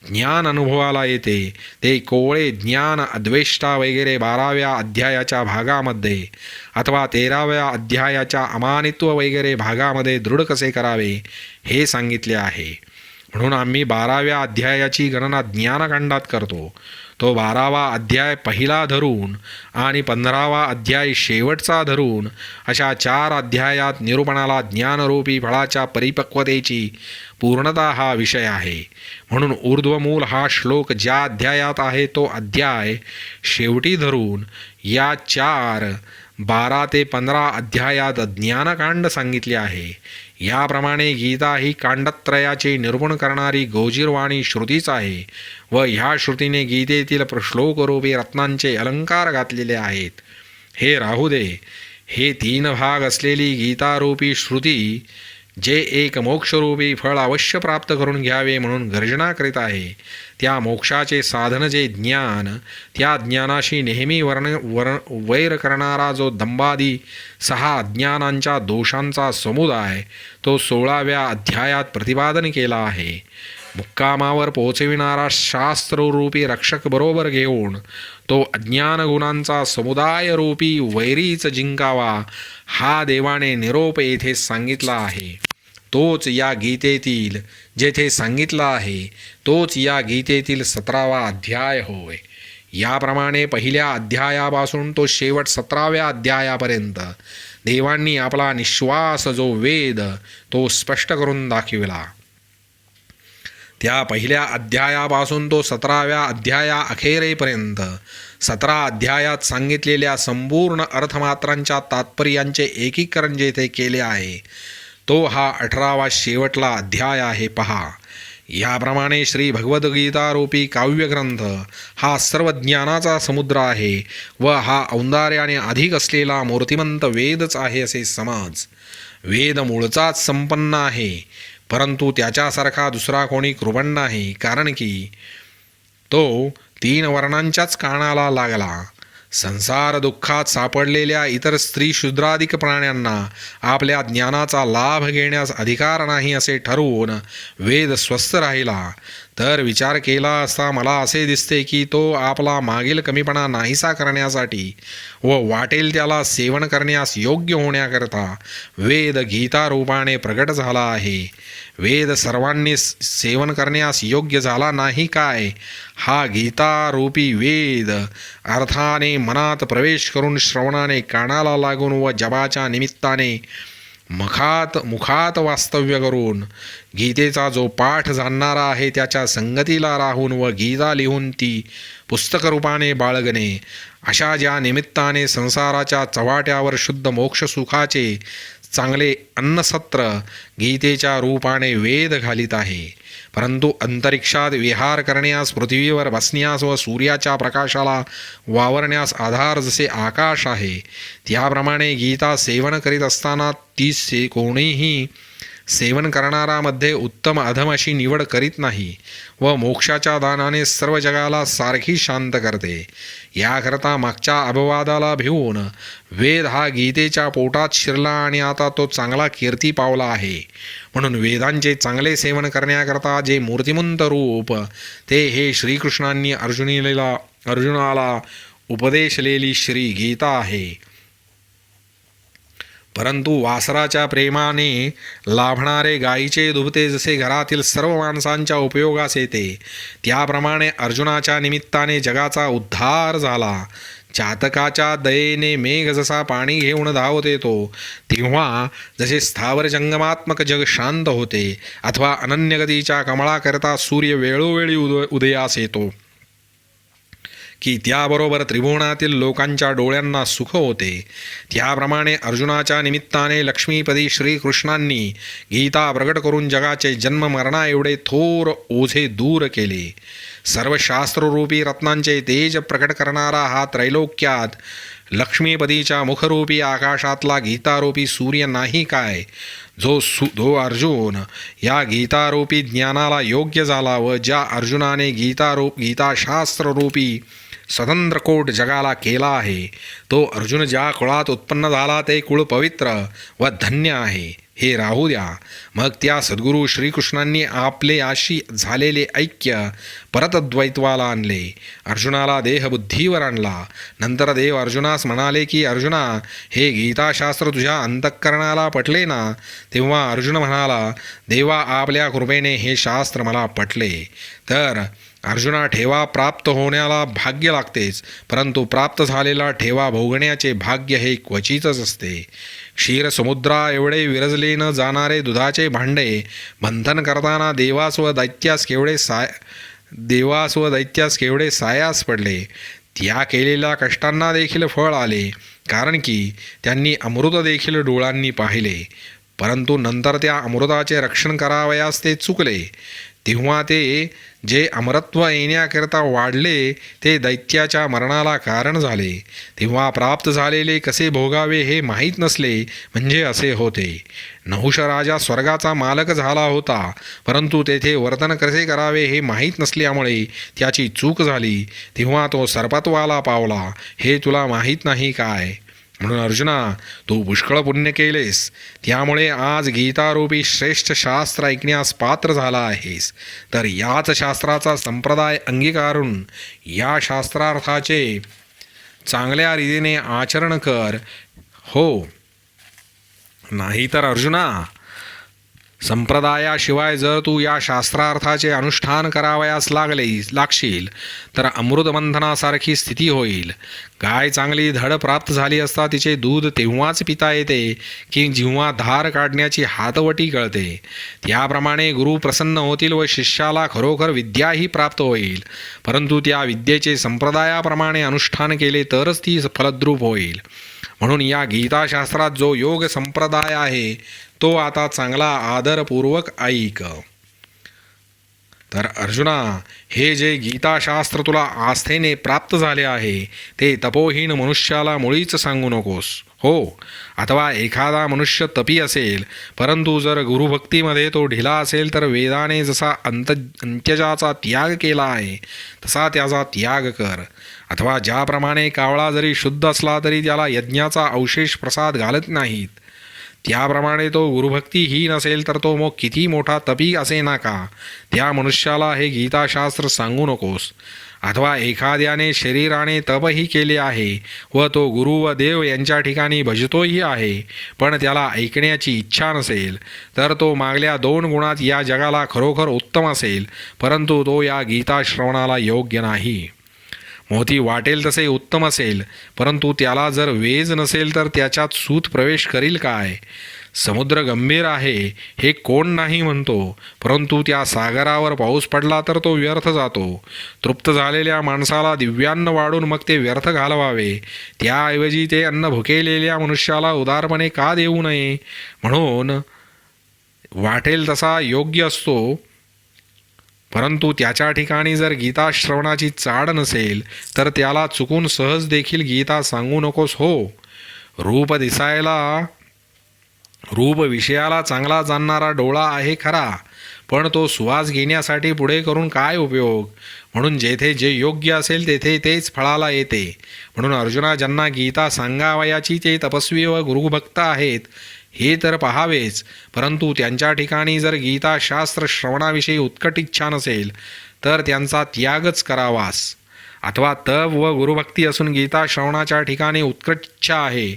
ज्ञान अनुभवाला येते, ते कोवळे ज्ञान अद्वेष्टा वगैरे 12व्या अध्यायाच्या भागामध्ये अथवा 13व्या अध्यायाच्या अमानित्व वगैरे भागामध्ये दृढ कसे करावे हे सांगितले आहे. म्हणून आम्ही 12व्या अध्यायाची गणना ज्ञानकांडात करतो. तो 12वा अध्याय पहिला धरून आणि 15वा अध्याय शेवटचा धरून अशा 4 अध्यायात निरूपणाला ज्ञानरूपी फळाच्या परिपक्वतेची पूर्णता हा विषय आहे. म्हणून ऊर्ध्वमूल हा श्लोक ज्या अध्यायात आहे तो अध्याय शेवटी धरून या 12 ते 15 अध्यायात ज्ञानकांड सांगितले आहे. याप्रमाणे गीता ही कांडत्रयाचे निरूपण करणारी गोजीरवाणी श्रुतीच आहे व ह्या श्रुतीने गीतेतील श्लोकरूपी रत्नांचे अलंकार घातलेले आहेत. हे राहू दे, हे 3 भाग असलेली गीतारूपी श्रुती जे एक मोक्षरूपी फळ अवश्य प्राप्त करून घ्यावे म्हणून गर्जना करीत आहे, त्या मोक्षाचे साधन जे ज्ञान, त्या ज्ञानाशी नेहमी वैर करणारा जो दंबादी 6 अज्ञानांच्या दोषांचा समुदाय तो 16व्या अध्यायात प्रतिपादन केला आहे. मुक्कामावर पोचविणारा शास्त्ररूपी रक्षक बरोबर घेऊन तो अज्ञान गुणांचा समुदायरूपी वैरीच जिंकावा हा देवाने निरोप येथे सांगितला आहे. तोच या गीतेतील जेथे सांगितला आहे तोच या गीतेतील 17वा अध्याय होय. याप्रमाणे पहिल्या अध्यायापासून तो शेवट 17व्या अध्यायापर्यंत देवांनी आपला निश्वास जो वेद तो स्पष्ट करून दाखविला. त्या पहिल्या अध्यायापासून तो 17व्या अध्याया अखेरेपर्यंत 17 अध्यायात सांगितलेल्या संपूर्ण अर्थमात्रांच्या तात्पर्यांचे एकीकरण जेथे केले आहे तो हा 18वा शेवटला अध्याय आहे पहा. याप्रमाणे श्री भगवद्गीतारूपी काव्यग्रंथ हा सर्व ज्ञानाचा समुद्र आहे व हा औंदार्याने अधिक असलेला मूर्तिमंत वेदच आहे असे समज. वेद मूळचाच संपन्न आहे, परंतु त्याच्यासारखा दुसरा कोणी कृपण नाही, कारण की तो 3 वर्णांच्याच कानाला लागला. संसार दुःखात सापडलेल्या इतर स्त्री शूद्रादिक प्राण्यांना आपल्या ज्ञानाचा लाभ घेण्यास अधिकार नाही असे ठरवून वेद स्वस्थ राहिला. तर विचार केला असता मला असे दिसते की तो आपला मागील कमीपणा नाहीसा करण्यासाठी व वाटेल त्याला सेवन करण्यास योग्य होण्याकरता वेद गीता रूपाने प्रगट झाला आहे. वेद सर्वांनी सेवन करण्यास योग्य झाला नाही काय? हा गीतारूपी वेद अर्थाने मनात प्रवेश करून श्रवणाने कानाला लागून व जपाच्या निमित्ताने मुखात वास्तव्य करून गीतेचा जो पाठ जाणणारा आहे त्याच्या संगतीला राहून व गीता लिहून ती पुस्तकरूपाने बाळगणे, अशा ज्या निमित्ताने संसाराच्या चव्हाट्यावर शुद्ध मोक्षसुखाचे चांगले अन्नसत्र गीतेच्या रूपाने वेद घालीत आहे. परंतु अंतरिक्षात विहार करण्यास, पृथ्वीवर बसण्यास व सूर्याच्या प्रकाशाला वावरण्यास आधार जसे आकाश आहे, त्याप्रमाणे गीता सेवन करीत असताना ती कोणीही सेवन करणारामध्ये उत्तम अधम अशी निवड करीत नाही व मोक्षाच्या दानाने सर्व जगाला सारखी शांत करते. याकरता मागच्या अपवादाला भिवून वेद हा गीतेच्या पोटात शिरला आणि आता तो चांगला कीर्ती पावला आहे. म्हणून वेदांचे चांगले सेवन करण्याकरता जे मूर्तिमंत रूप ते हे श्रीकृष्णांनी अर्जुनाला उपदेशलेली श्री गीता आहे. परंतु वासराच्या प्रेमाने लाभणारे गायीचे दुभते जसे घरातील सर्व माणसांच्या उपयोगास येते, त्याप्रमाणे अर्जुनाच्या निमित्ताने जगाचा उद्धार झाला. चातकाच्या दयेने मेघ जसा पाणी घेऊन धावत येतो, तेव्हा जसे स्थावर जंगमात्मक जग शांत होते, अथवा अनन्यगतीच्या कमळाकरता सूर्य वेळोवेळी उदयास येतो, की त्याबरोबर त्रिभुवनातील लोकांच्या डोळ्यांना सुख होते, त्याप्रमाणे अर्जुनाच्या निमित्ताने लक्ष्मीपदी श्रीकृष्णांनी गीता प्रकट करून जगाचे जन्म मरणा एवढे थोर ओझे दूर केले. सर्व शास्त्ररूपी रत्नांचे तेज प्रकट करणारा हा त्रैलोक्यात लक्ष्मीपदीच्या मुखरूपी आकाशातला गीतारूपी सूर्य नाही काय, जो अर्जुन या गीतारूपी ज्ञानाला योग्य झाला व ज्या अर्जुनाने गीताशास्त्ररूपी स्वतंत्र कोट जगाला केला आहे, तो अर्जुन ज्या कुळात उत्पन्न झाला ते कुळ पवित्र व धन्य आहे. हे राहू द्या. मग त्या सद्गुरू श्रीकृष्णांनी आपले आशी झालेले ऐक्य परत द्वैत्वाला आणले. अर्जुनाला देहबुद्धीवर आणला. नंतर देव अर्जुनास म्हणाले की अर्जुना, हे गीताशास्त्र तुझ्या अंतःकरणाला पटले ना? तेव्हा अर्जुन म्हणाला, देवा, आपल्या कृपेने हे शास्त्र मला पटले. तर अर्जुना, ठेवा प्राप्त होण्याला भाग्य लागतेच, परंतु प्राप्त झालेला ठेवा भोगण्याचे भाग्य हे क्वचितच असते. क्षीरसमुद्रा एवढे विरजले न जाणारे दुधाचे भांडे मंथन करताना देवास व दैत्यास केवढे सायास पडले. त्या केलेल्या कष्टांना देखील फळ आले, कारण की त्यांनी अमृत देखील डोळ्यांनी पाहिले. परंतु नंतर त्या अमृताचे रक्षण करावयास ते चुकले. तेव्हा ते जे अमरत्व येण्याकरता वाढले ते दैत्याच्या मरणाला कारण झाले. तेव्हा प्राप्त झालेले कसे भोगावे हे माहीत नसले म्हणजे असे होते. नहुष राजा स्वर्गाचा मालक झाला होता, परंतु तेथे वर्तन कसे करावे हे माहीत नसल्यामुळे त्याची चूक झाली. तेव्हा तो सर्पत्वाला पावला. हे तुला माहीत नाही काय? म्हणून अर्जुना, तू पुष्कळ पुण्य केलेस, त्यामुळे आज गीतारूपी श्रेष्ठ शास्त्र ऐकण्यास पात्र झाला आहेस. तर याच शास्त्राचा संप्रदाय अंगीकारून या शास्त्रार्थाचे चांगल्या रीतीने आचरण कर. हो, नाहीतर अर्जुना, संप्रदायाशिवाय जर तू या शास्त्रार्थाचे अनुष्ठान करावयास लागशील तर अमृतबंधनासारखी स्थिती होईल. गाय चांगली धड प्राप्त झाली असता तिचे दूध तेव्हाच पिता येते की जेव्हा धार काढण्याची हातवटी कळते. त्याप्रमाणे गुरु प्रसन्न होतील व शिष्याला खरोखर विद्याही प्राप्त होईल, परंतु त्या विद्येचे संप्रदायाप्रमाणे अनुष्ठान केले तरच ती फलद्रूप होईल. म्हणून या गीताशास्त्रात जो योग संप्रदाय आहे तो आता चांगला आदरपूर्वक ऐक. तर अर्जुना, हे जे गीताशास्त्र तुला आस्थेने प्राप्त झाले आहे ते तपोहीन मनुष्याला मुळीच सांगू नकोस. हो, अथवा एखादा मनुष्य तपी असेल, परंतु जर गुरुभक्तीमध्ये तो ढिला असेल तर वेदाने जसा अंत्यजाचा त्याग केला आहे तसा त्याचा त्याग कर. अथवा ज्याप्रमाणे कावळा जरी शुद्ध असला तरी त्याला यज्ञाचा अवशेष प्रसाद घालत नाहीत, त्याप्रमाणे तो गुरुभक्तीहीन असेल तर तो मग किती मोठा तपी असे ना का, त्या मनुष्याला हे गीताशास्त्र सांगू नकोस. अथवा एखाद्याने शरीराने तपही केले आहे व तो गुरु व देव यांच्या ठिकाणी भजतोही आहे, पण त्याला ऐकण्याची इच्छा नसेल, तर तो मागल्या 2 गुणात या जगाला खरोखर उत्तम असेल, परंतु तो या गीता श्रवणाला योग्य नाही. मोती वाटेल तसे उत्तम असेल, परंतु त्याला जर वेज नसेल तर त्याच्यात सूत प्रवेश करील काय? समुद्र गंभीर आहे हे कोण नाही म्हणतो, परंतु त्या सागरावर पाऊस पडला तर तो व्यर्थ जातो. तृप्त झालेल्या माणसाला दिव्यान्न वाढून मग ते व्यर्थ घालवावे, त्याऐवजी ते अन्न भुकेलेल्या मनुष्याला उदारपणे का देऊ नये? म्हणून वाटेल तसा योग्य असतो, परंतु त्याच्या ठिकाणी जर गीता श्रवणाची चाड नसेल तर त्याला चुकून सहज देखील गीता सांगू नकोस. हो, रूप विषयाला चांगला जाणणारा डोळा आहे खरा, पण तो सुवास घेण्यासाठी पुढे करून काय उपयोग? म्हणून जेथे जे योग्य असेल तेथे तेच फळाला येते. म्हणून अर्जुना, ज्यांना गीता सांगावयाची ते तपस्वी व गुरुभक्त आहेत हे तर पहावेच, परंतु त्यांच्या ठिकाणी जर गीताशास्त्र श्रवणाविषयी उत्कट इच्छा नसेल तर त्यांचा त्यागच करावास. अथवा तप व गुरुभक्ती असून गीता श्रवणाच्या ठिकाणी उत्कृष्ट आहे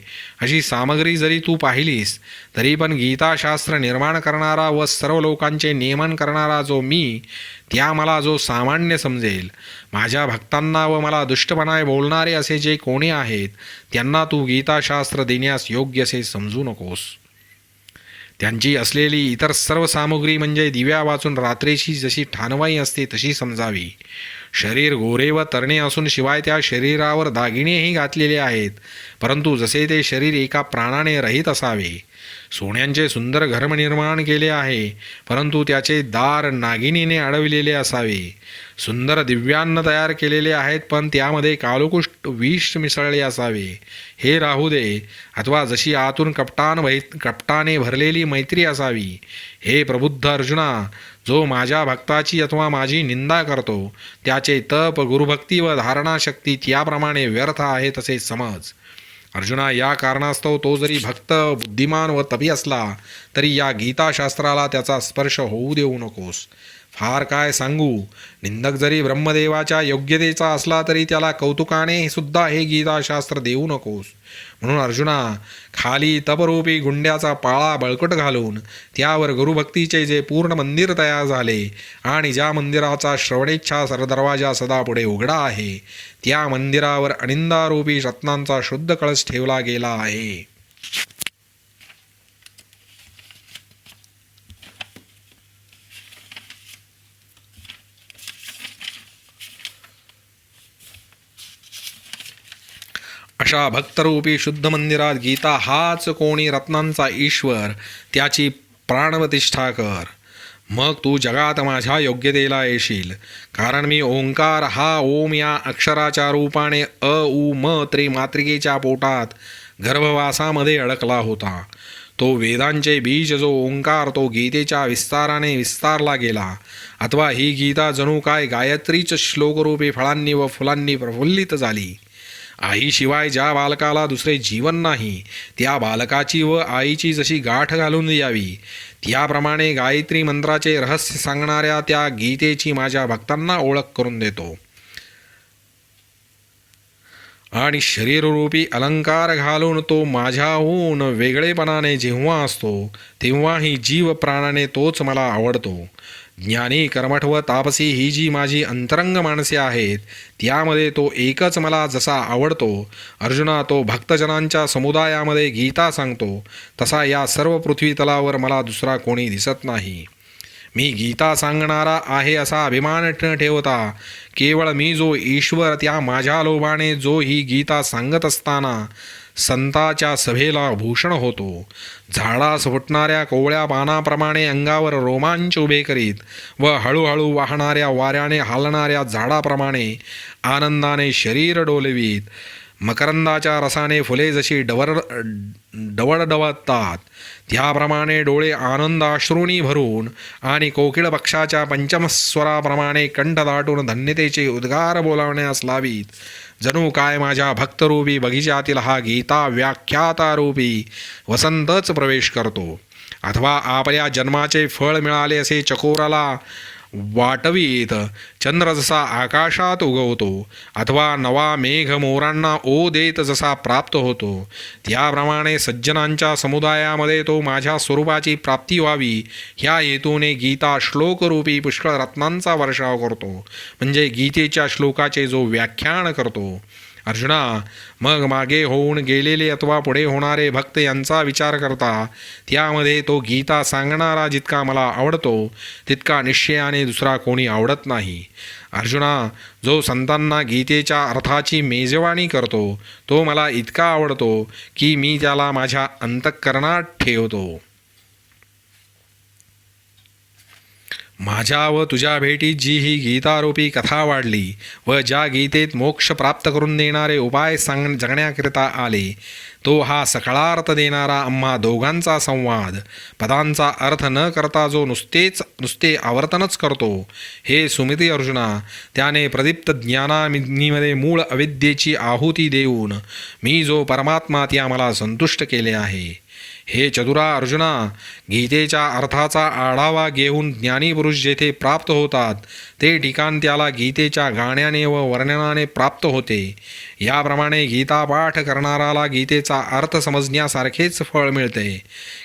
अशी सामग्री जरी तू पाहिलीस तरी पण गीताशास्त्र निर्माण करणारा व सर्व लोकांचे नियमन करणारा जो मी त्या मला जो सामान्य समजेल, माझ्या भक्तांना व मला दुष्टपणाने बोलणारे असे जे कोणी आहेत त्यांना तू गीताशास्त्र देण्यास योग्य असे समजू नकोस. त्यांची असलेली इतर सर्व सामुग्री म्हणजे दिव्या वाचून रात्रीची जशी ठाणवाई असते तशी समजावी. शरीर गोरे व तरणे असून शिवाय त्या शरीरावर दागिनेही घातलेले आहेत, परंतु जसे ते शरीर एका प्राणाने रहित असावे. सोन्यांचे सुंदर घर निर्माण केले आहे, परंतु त्याचे दार नागिनीने अडविलेले असावे. सुंदर दिव्यान्न तयार केलेले आहेत, पण त्यामध्ये कालकुष्ट विष मिसळले असावे. हे राहू दे. अथवा जशी आतून कपटाने भरलेली मैत्री असावी. हे प्रबुद्ध अर्जुना, जो माझ्या भक्ताची अथवा माझी निंदा करतो त्याचे तप, गुरुभक्ती व धारणाशक्ती त्याप्रमाणे व्यर्थ आहेत असे समज. अर्जुना, या कारणास्तव तो जरी भक्त, बुद्धिमान व तपी असला तरी या गीताशास्त्राला त्याचा स्पर्श होऊ देऊ नकोस. फार काय सांगू, निंदक जरी ब्रह्मदेवाच्या योग्यतेचा असला तरी त्याला कौतुकाने सुद्धा हे गीताशास्त्र देऊ नकोस. म्हणून अर्जुना, खाली तपरूपी गुंड्याचा पाळा बळकट घालून त्यावर गुरुभक्तीचे जे पूर्ण मंदिर तयार झाले आणि ज्या मंदिराचा श्रवणेच्छा दरवाजा सदा पुढे उघडा आहे त्या मंदिरावर अनिंदारूपी रत्नांचा शुद्ध कळस ठेवला गेला आहे. अशा भक्तरूपी शुद्ध मंदिरात गीता हाच कोणी रत्नांचा ईश्वर, त्याची प्राणप्रतिष्ठा कर. मग तू जगात माझ्या योग्यतेला येशील. कारण मी ओंकार हा ओम या अक्षराच्या रूपाने अ उ म त्रिमात्रिकेच्या पोटात गर्भवासामध्ये अडकला होता. तो वेदांचे बीज जो ओंकार तो गीतेच्या विस्ताराने विस्तारला गेला. अथवा ही गीता जणू काय गायत्रीच श्लोकरूपी फळांनी व फुलांनी प्रफुल्लित झाली. आईशिवाय ज्या बालकाला दुसरे जीवन नाही त्या बालकाची व आईची जशी गाठ घालून द्यावी त्याप्रमाणे गायत्री मंत्राचे रहस्य सांगणाऱ्या त्या गीतेची माझ्या भक्तांना ओळख करून देतो. आणि शरीररूपी अलंकार घालून तो माझ्याहून वेगळेपणाने जेव्हा असतो तेव्हाही जीव प्राणाने तोच मला आवडतो. ज्ञानी, कर्मठ व तापसी ही जी माझी अंतरंग माणसे आहेत त्यामध्ये तो एकच मला जसा आवडतो. अर्जुना, तो भक्तजनांच्या समुदायामध्ये गीता सांगतो तसा या सर्व पृथ्वी तलावर मला दुसरा कोणी दिसत नाही. मी गीता सांगणारा आहे असा अभिमान न ठेवता केवळ मी जो ईश्वर त्या माझ्या लोभाने जो ही गीता सांगत असताना संताच्या सभेला भूषण होतो. झाडास फुटणाऱ्या कोवळ्या पानाप्रमाणे अंगावर रोमांच उभे करीत व हळूहळू वाहणाऱ्या वाऱ्याने हालणाऱ्या झाडाप्रमाणे आनंदाने शरीर डोलवीत मकरंदाच्या रसाने फुले जशी डवळतात त्याप्रमाणे डोळे आनंदाश्रूंनी भरून आणि कोकिळ पक्षाच्या पंचमस्वराप्रमाणे कंठ दाटून धन्यतेचे उद्गार बोलावण्यास लावीत. जणू काय माझ्या भक्तरूपी बगीचातील हा गीता व्याख्यातारूपी वसंतच प्रवेश करतो. अथवा आपल्या जन्माचे फळ मिळाले असे चकोराला वाटवीत चंद्र जसा आकाशात उगवतो अथवा नवा मेघ मोरांना ओ देत जसा प्राप्त होतो त्याप्रमाणे सज्जनांच्या समुदायामध्ये तो माझ्या स्वरूपाची प्राप्ती व्हावी ह्या हेतूने गीता श्लोकरूपी पुष्कळ रत्नांचा वर्षाव करतो, म्हणजे गीतेच्या श्लोकाचे जो व्याख्यान करतो. अर्जुना, मग मागे होऊन गेलेले अथवा पुढे होणारे भक्त यांचा विचार करता त्यामध्ये तो गीता सांगणारा जितका मला आवडतो तितका निश्चयाने दुसरा कोणी आवडत नाही. अर्जुना, जो संतांना गीतेच्या अर्थाची मेजवानी करतो तो मला इतका आवडतो की मी त्याला माझ्या अंतःकरणात ठेवतो. माझ्या व तुझ्या भेटीत जी ही गीतारूपी कथा वाढली व ज्या गीतेत मोक्ष प्राप्त करून देणारे उपाय जगण्याकरिता आले तो हा सकळार्थ देणारा आम्हा दोघांचा संवाद पदांचा अर्थ न करता जो नुसते आवर्तनच करतो. हे सुमती अर्जुना, त्याने प्रदीप्त ज्ञानाग्नीमध्ये मूळ अविद्येची आहुती देऊन मी जो परमात्मा त्या मला संतुष्ट केले आहे. हे चतुरा अर्जुना, गीतेच्या अर्थाचा आढावा घेऊन ज्ञानीपुरुष जेथे प्राप्त होतात ते ठिकाण त्याला गीतेच्या गाण्याने व वर्णनाने प्राप्त होते. याप्रमाणे गीतापाठ करणाराला गीतेचा अर्थ समजण्यासारखेच फळ मिळते.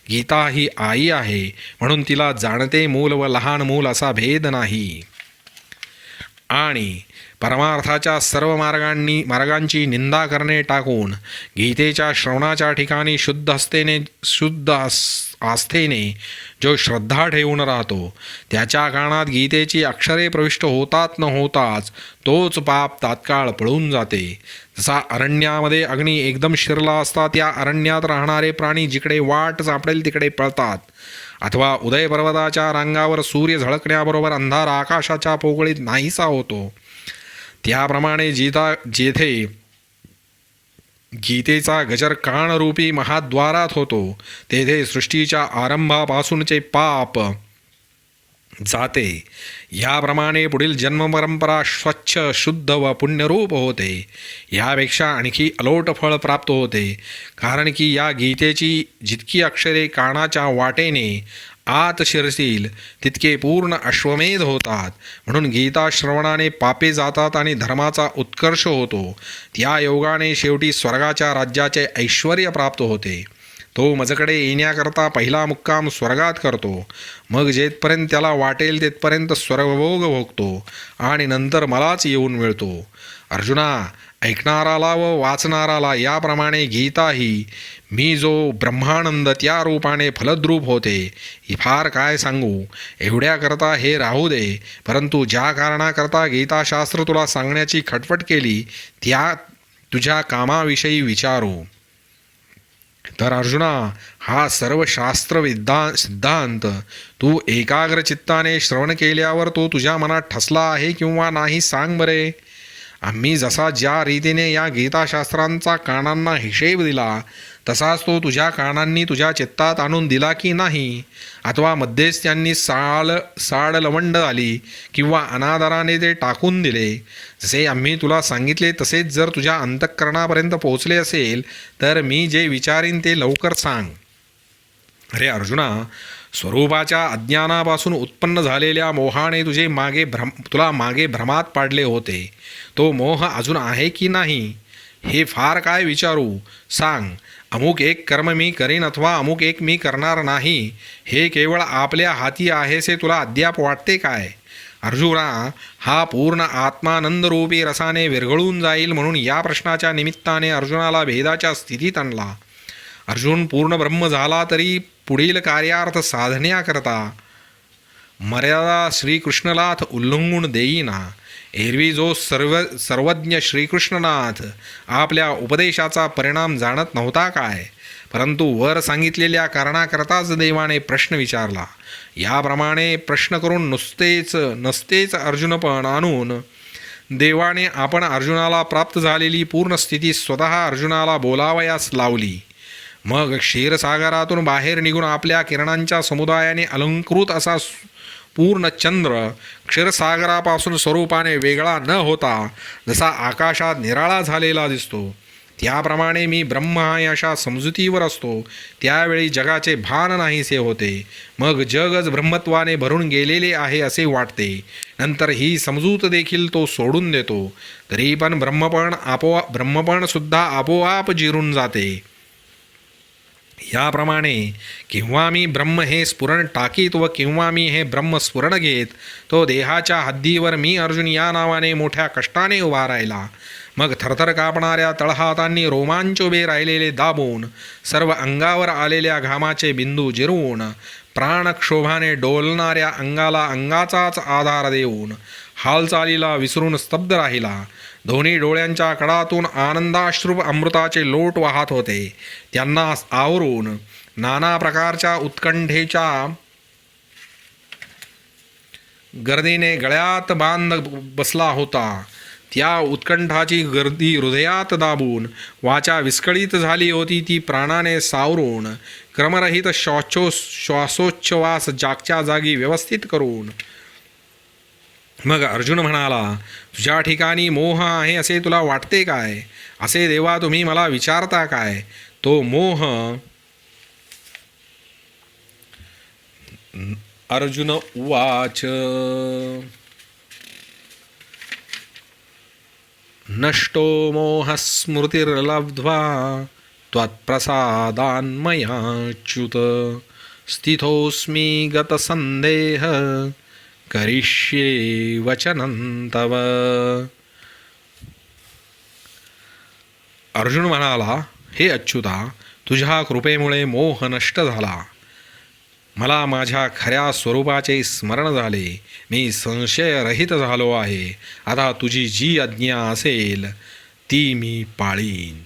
गीता ही आई आहे म्हणून तिला जाणते मूल व लहान मूल असा भेद नाही. आणि परमार्थाच्या सर्व मार्गांची निंदा करणे टाकून गीतेच्या श्रवणाच्या ठिकाणी शुद्ध आस्थेने जो श्रद्धा ठेवून राहतो त्याच्या कानात गीतेची अक्षरे प्रविष्ट होतात न होताच तोच पाप तात्काळ पळून जाते. जसा अरण्यामध्ये अग्नी एकदम शिरला असता त्या अरण्यात राहणारे प्राणी जिकडे वाट सापडेल तिकडे पळतात, अथवा उदय पर्वताच्या रांगावर सूर्य झळकण्याबरोबर अंधार आकाशाच्या पोकळीत नाहीसा होतो, त्याप्रमाणे जेथे गीतेचा गजर कानरूपी महाद्वारात होतो तेथे सृष्टीच्या आरंभापासूनचे पाप जाते. याप्रमाणे पुढील जन्मपरंपरा स्वच्छ शुद्ध व पुण्यरूप होते. यापेक्षा आणखी अलोट फळ प्राप्त होते, कारण की या गीतेची जितकी अक्षरे कानाच्या वाटेने आत शिरतील तितके पूर्ण अश्वमेध होतात. म्हणून गीता श्रवणाने पापे जातात आणि धर्माचा उत्कर्ष होतो. त्या योगाने शेवटी स्वर्गाच्या राज्याचे ऐश्वर्य प्राप्त होते. तो मजकडे येण्याकरता पहिला मुक्काम स्वर्गात करतो, मग जेथपर्यंत त्याला वाटेल तेथपर्यंत स्वर्गभोग भोगतो आणि नंतर मलाच येऊन मिळतो. अर्जुना, ऐकणाराला व वाचणाराला याप्रमाणे गीता ही मी जो ब्रह्मानंद त्या रूपाने फलद्रूप होते. फार काय सांगू, एवढ्याकरता हे राहू दे. परंतु ज्या कारणाकरता गीताशास्त्र तुला सांगण्याची खटपट केली त्या तुझ्या कामाविषयी विचारू. तर अर्जुना, हा सर्व शास्त्र सिद्धांत तू एकाग्र चित्ताने श्रवण केल्यावर तो तुझ्या मनात ठसला आहे किंवा नाही सांग बरे. आम्ही जसा ज्या रीतीने या गीताशास्त्रांचा कानांना हिशेब दिला तसाच तो तुझ्या कानांनी तुझ्या चित्तात आणून दिला की नाही, अथवा मध्येच त्यांनी साड लवंड आली किंवा अनादराने ते टाकून दिले. जसे आम्ही तुला सांगितले तसेच जर तुझ्या अंतःकरणापर्यंत पोहोचले असेल तर मी जे विचारीन ते लवकर सांग. अरे अर्जुना, स्वरूपाच्या अज्ञानापासून उत्पन्न झालेल्या मोहाने तुला मागे भ्रमात पाडले होते. तो मोह अजून आहे की नाही हे फार काय विचारू, सांग. अमुक एक कर्म मी करीन अथवा अमुक एक मी करणार नाही हे केवळ आपल्या हाती आहेसे तुला अद्याप वाटते काय? अर्जुना, हा पूर्ण आत्मानंदरूपी रसाने विरघळून जाईल म्हणून या प्रश्नाच्या निमित्ताने अर्जुनाला भेदाच्या स्थितीत आणला. अर्जुन पूर्ण ब्रह्म झाला तरी पुढील कार्यार्थ साधण्याकरता मर्यादा श्रीकृष्णनाथ उल्लंघून देईना. एरवी जो सर्वज्ञ श्रीकृष्णनाथ आपल्या उपदेशाचा परिणाम जाणत नव्हता काय, परंतु वर सांगितलेल्या कारणाकरताच देवाने प्रश्न विचारला. याप्रमाणे प्रश्न करून नसतेच अर्जुनपण आणून देवाने आपण अर्जुनाला प्राप्त झालेली पूर्ण स्थिती स्वतः अर्जुनाला बोलावयास लावली. मग क्षीरसागरातून बाहेर निघून आपल्या किरणांच्या समुदायाने अलंकृत असा पूर्ण चंद्र क्षीरसागरापासून स्वरूपाने वेगळा न होता जसा आकाशात निराळा झालेला दिसतो, त्याप्रमाणे मी ब्रह्म आहे अशा समजुतीवर असतो त्यावेळी जगाचे भान नाहीसे होते. मग जगच ब्रह्मत्वाने भरून गेलेले आहे असे वाटते. नंतर ही समजूत देखील तो सोडून देतो. तरी पण ब्रह्मपण सुद्धा आपोआप जिरून जाते. याप्रमाणे केव्हा मी ब्रह्म हे स्फुरण टाकीत व केव्हा मी हे ब्रह्म स्फुरण घेत, तो देहाच्या हद्दीवर मी अर्जुन या नावाने मोठ्या कष्टाने उभा राहिला. मग थरथर कापणाऱ्या तळहातांनी रोमांच उभे राहिलेले दाबून, सर्व अंगावर आलेल्या घामाचे बिंदू जिरवून, प्राणक्षोभाने डोलणाऱ्या अंगाला अंगाचाच आधार देऊन, हालचालीला विसरून स्तब्ध राहिला. दोन्ही डोळ्यांच्या कडातून आनंदाश्रू अमृताचे लोट वाहत होते. त्यांना आवरून नाना प्रकारच्या उत्कंठेच्या गर्दीने गळ्यात बांध बसला होता. त्या उत्कंठाची गर्दी हृदयात दाबून वाचा विस्कळीत झाली होती. ती प्राणाने सावरून क्रमरहित श्वासोच्छ्वास जागच्या जागी व्यवस्थित करून मग अर्जुन म्हणाला, तुझ्या ठिकाणी मोह आहे असे तुला वाटते काय? असे देवा तुम्ही मला विचारता काय? तो मोह अर्जुन उवाच नष्टो मोहस्मृतिर्लब्ध्वा त्वत्प्रसादान्मयाच्युत स्थितोऽस्मि गतसन्देह करिष्ये वचनं तव. अर्जुन म्हणाला, हे अच्युता, तुझ्या कृपेमुळे मोह नष्ट झाला. मला माझ्या खऱ्या स्वरूपाचे स्मरण झाले. मी संशयरहित झालो आहे. आता तुझी जी आज्ञा असेल ती मी पाळीन.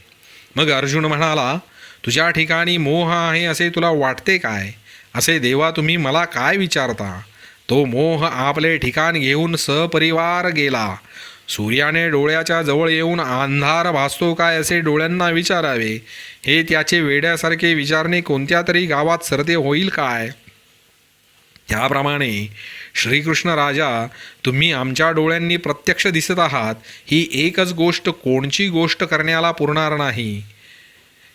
मग अर्जुन म्हणाला, तुझ्या ठिकाणी मोह आहे असे तुला वाटते काय? असे देवा तुम्ही मला काय विचारता? तो मोह आपले ठिकाण घेऊन सपरिवार गेला. सूर्याने डोळ्याच्या जवळ येऊन अंधार भासतो काय असे डोळ्यांना विचारावे. हे त्याचे वेड्यासारखे विचारणे कोणत्या तरी गावात सरते होईल काय? त्याप्रमाणे श्रीकृष्ण राजा, तुम्ही आमच्या डोळ्यांनी प्रत्यक्ष दिसत आहात. ही एकच गोष्ट कोणची गोष्ट करण्याला पुरणार नाही.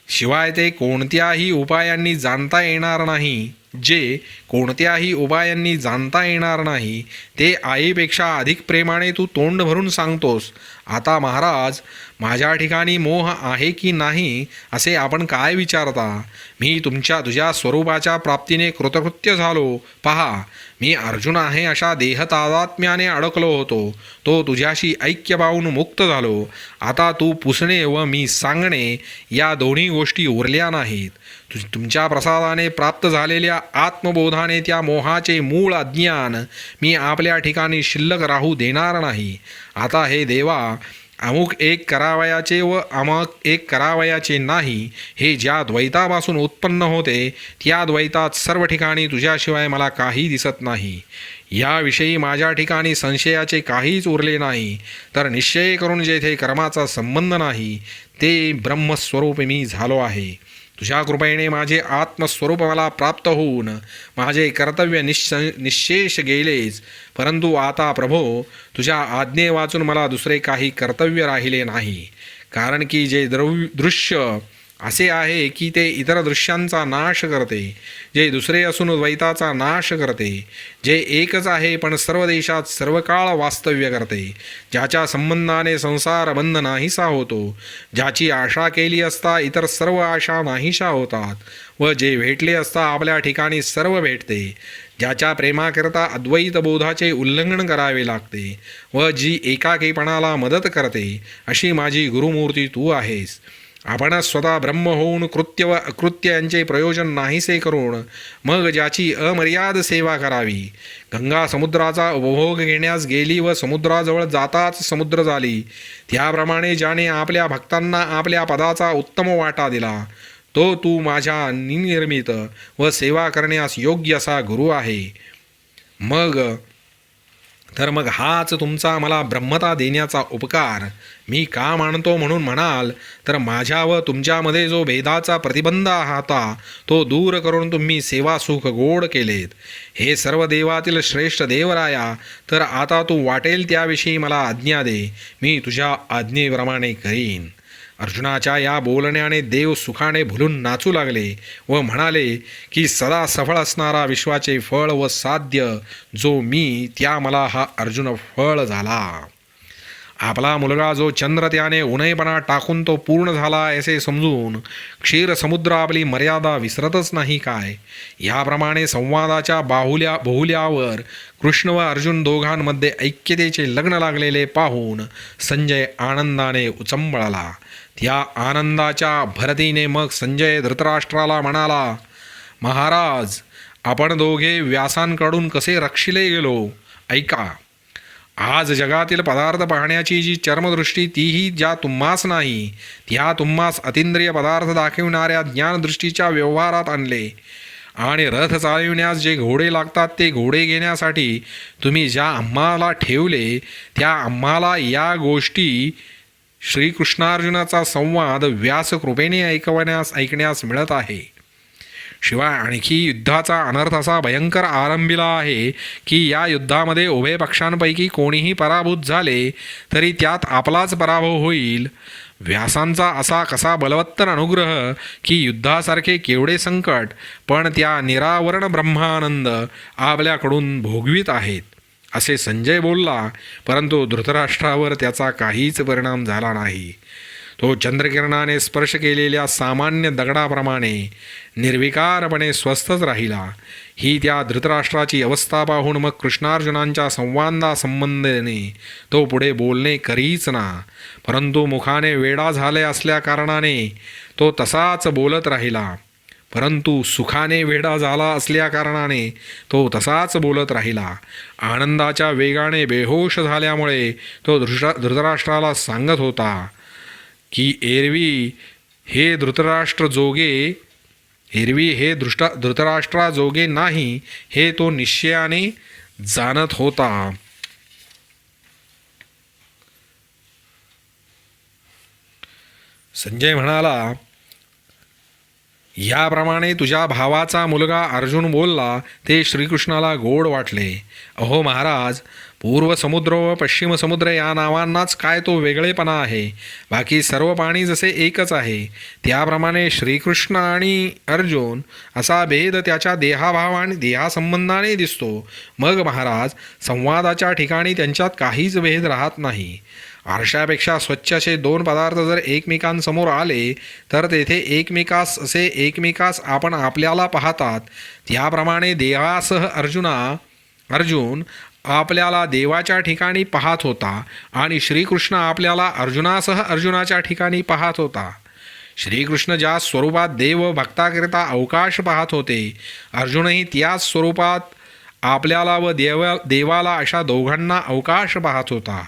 शिवाय ते कोणत्याही उपायांनी जाणता येणार नाही. जे कोणत्याही उपायांनी जाणता येणार नाही ते आईपेक्षा अधिक प्रेमाने तू तोंड भरून सांगतोस. आता महाराज, माझ्या ठिकाणी मोह आहे की नाही असे आपण काय विचारता? मी तुझ्या स्वरूपाच्या प्राप्तीने कृतकृत्य झालो. पहा, मी अर्जुन आहे अशा देहतादात्म्याने अडकलो होतो. तो तुझ्याशी ऐक्य पाहून मुक्त झालो. आता तू पुसणे व मी सांगणे या दोन्ही गोष्टी उरल्या नाहीत. तुमच्या प्रसादाने प्राप्त झालेल्या आत्मबोधाने त्या मोहाचे मूळ अज्ञान मी आपल्या ठिकाणी शिल्लक राहू देणार नाही. आता हे देवा, अमुक एक करावयाचे व अमुक एक करावयाचे नाही, हे ज्या द्वैतापासून उत्पन्न होते त्या द्वैतात सर्व ठिकाणी तुझ्याशिवाय मला काही दिसत नाही. याविषयी माझ्या ठिकाणी संशयाचे काहीच उरले नाही. तर निश्चय करून जेथे कर्माचा संबंध नाही ते ब्रह्मस्वरूप मी झालो आहे. तुझ्या कृपेने माझे आत्मस्वरूप मला प्राप्त होऊन माझे कर्तव्य निश्शेष गेलेच. परंतु आता प्रभो, तुझ्या आज्ञे वाचून मला दुसरे काही कर्तव्य राहिले नाही. कारण की जे दृश्य असे आहे की ते इतर दृश्यांचा नाश करते, जे दुसरे असून द्वैताचा नाश करते, जे एकच आहे पण सर्व देशात सर्व काळ वास्तव्य करते, ज्याच्या संबंधाने संसार बंध नाहीसा होतो, ज्याची आशा केली असता इतर सर्व आशा नाहीशा होतात व जे भेटले असता आपल्या ठिकाणी सर्व भेटते, ज्याच्या प्रेमाकरता अद्वैत बोधाचे उल्लंघन करावे लागते व जी एकाकीपणाला मदत करते, अशी माझी गुरुमूर्ती तू आहेस. आपणच स्वतः ब्रह्म होऊन कृत्य व अकृत्य यांचे प्रयोजन नाहीसे करून मग ज्याची अमर्याद सेवा करावी. गंगा समुद्राचा उपभोग घेण्यास गेली व समुद्राजवळ जाताच समुद्र झाली, त्याप्रमाणे ज्याने आपल्या भक्तांना आपल्या पदाचा उत्तम वाटा दिला, तो तू माझ्या निर्मित व सेवा करण्यास योग्य असा गुरु आहे. मग हाच तुमचा मला ब्रह्मता देण्याचा उपकार मी का मानतो म्हणून म्हणाल तर माझ्या व तुमच्यामध्ये जो भेदाचा प्रतिबंध होता तो दूर करून तुम्ही सेवा सुख गोड केलेत. हे सर्व देवातील श्रेष्ठ देवराया, तर आता तू वाटेल त्याविषयी मला आज्ञा दे. मी तुझ्या आज्ञेप्रमाणे करीन. अर्जुनाच्या या बोलण्याने देव सुखाने भुलून नाचू लागले व म्हणाले की सदा सफळ असणारा विश्वाचे फळ व साध्य जो मी, त्या मला हा अर्जुन फळ झाला. आपला मुलगा जो चंद्र त्याने उन्हैपणा टाकून तो पूर्ण झाला असे समजून क्षीर समुद्र आपली मर्यादा विसरतच नाही काय? याप्रमाणे संवादाच्या बहुल्यावर कृष्ण व अर्जुन दोघांमध्ये ऐक्यतेचे लग्न लागलेले पाहून संजय आनंदाने उचंबळला. त्या आनंदाच्या भरतीने मग संजय धृतराष्ट्राला म्हणाला, महाराज, आपण दोघे व्यासांकडून कसे रक्षिले गेलो ऐका. आज जगातील पदार्थ पाहण्याची जी चर्मदृष्टी तीही ज्या तुम्हास नाही, त्या तुम्हास अतिंद्रिय पदार्थ दाखविणाऱ्या ज्ञानदृष्टीच्या व्यवहारात आणले आणि रथ चालविण्यास जे घोडे लागतात ते घोडे घेण्यासाठी तुम्ही ज्या आम्हाला ठेवले, त्या आम्हाला या गोष्टी श्रीकृष्णार्जुनाचा संवाद व्यासकृपेने ऐकण्यास मिळत आहे. शिवाय आणखी युद्धाचा अनर्थ असा भयंकर आरंभिला आहे की या युद्धामध्ये उभय पक्षांपैकी कोणीही पराभूत झाले तरी त्यात आपलाच पराभव होईल. व्यासांचा असा कसा बलवत्तर अनुग्रह की युद्धासारखे केवढे संकट पण त्या निरावरण ब्रह्मानंद आपल्याकडून भोगवित आहेत असे संजय बोलला. परंतु धृतराष्ट्रावर त्याचा काहीच परिणाम झाला नाही. तो चंद्रकिरणाने स्पर्श केलेल्या सामान्य दगडाप्रमाणे निर्विकारपणे स्वस्थच राहिला. ही त्या धृतराष्ट्राची अवस्था पाहून मग कृष्णार्जुनांच्या संवादासंबंधाने तो पुढे बोलणे करीच ना. परंतु मुखाने वेडा झाले असल्याकारणाने तो तसाच बोलत राहिला. परंतु सुखाने वेडा झाला असल्याकारणाने तो तसाच बोलत राहिला. आनंदाच्या वेगाने बेहोश झाल्यामुळे तो धृतराष्ट्राला सांगत होता की एरवी हे धृतराष्ट्राजोगे नाही हे तो निश्चयाने जाणत होता. संजय म्हणाला, याप्रमाणे तुझ्या भावाचा मुलगा अर्जुन बोलला ते श्रीकृष्णाला गोड वाटले. अहो महाराज, पूर्व समुद्र व पश्चिम समुद्र या नावांनाच काय तो वेगळेपणा आहे. बाकी सर्व पाणी जसे एकच आहे त्याप्रमाणे श्रीकृष्ण आणि अर्जुन असा भेद त्याच्या देहाभाव आणि देहासंबंधाने दिसतो. मग महाराज, संवादाच्या ठिकाणी त्यांच्यात काहीच भेद राहत नाही. आरशापेक्षा स्वच्छ असे दोन पदार्थ जर एकमेकांसमोर आले तर तेथे एकमेकास आपण आपल्याला पाहतात. त्याप्रमाणे देवासह अर्जुन आपल्याला देवाच्या ठिकाणी पाहत होता आणि श्रीकृष्ण आपल्याला अर्जुनासह अर्जुनाच्या ठिकाणी पाहत होता. श्रीकृष्ण ज्या स्वरूपात देव भक्ताकरिता अवकाश पाहत होते, अर्जुनही त्याच स्वरूपात आपल्याला व देवाला अशा दोघांना अवकाश पाहत होता.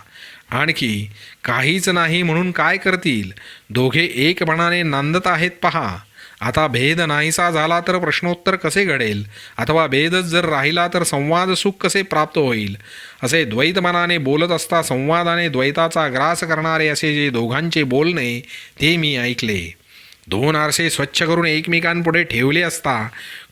आणखी काहीच नाही म्हणून काय करतील, दोघे एकपणाने नांदत आहेत पहा. आता भेद नाहीसा झाला तर प्रश्नोत्तर कसे घडेल, अथवा भेदच जर राहिला तर संवाद सुख कसे प्राप्त होईल. असे द्वैत मनाने बोलत असता संवादाने द्वैताचा ग्रास करणारे असे जे दोघांचे बोलणे ते मी ऐकले. दोन आरसे स्वच्छ करून एकमेकांपुढे ठेवले असता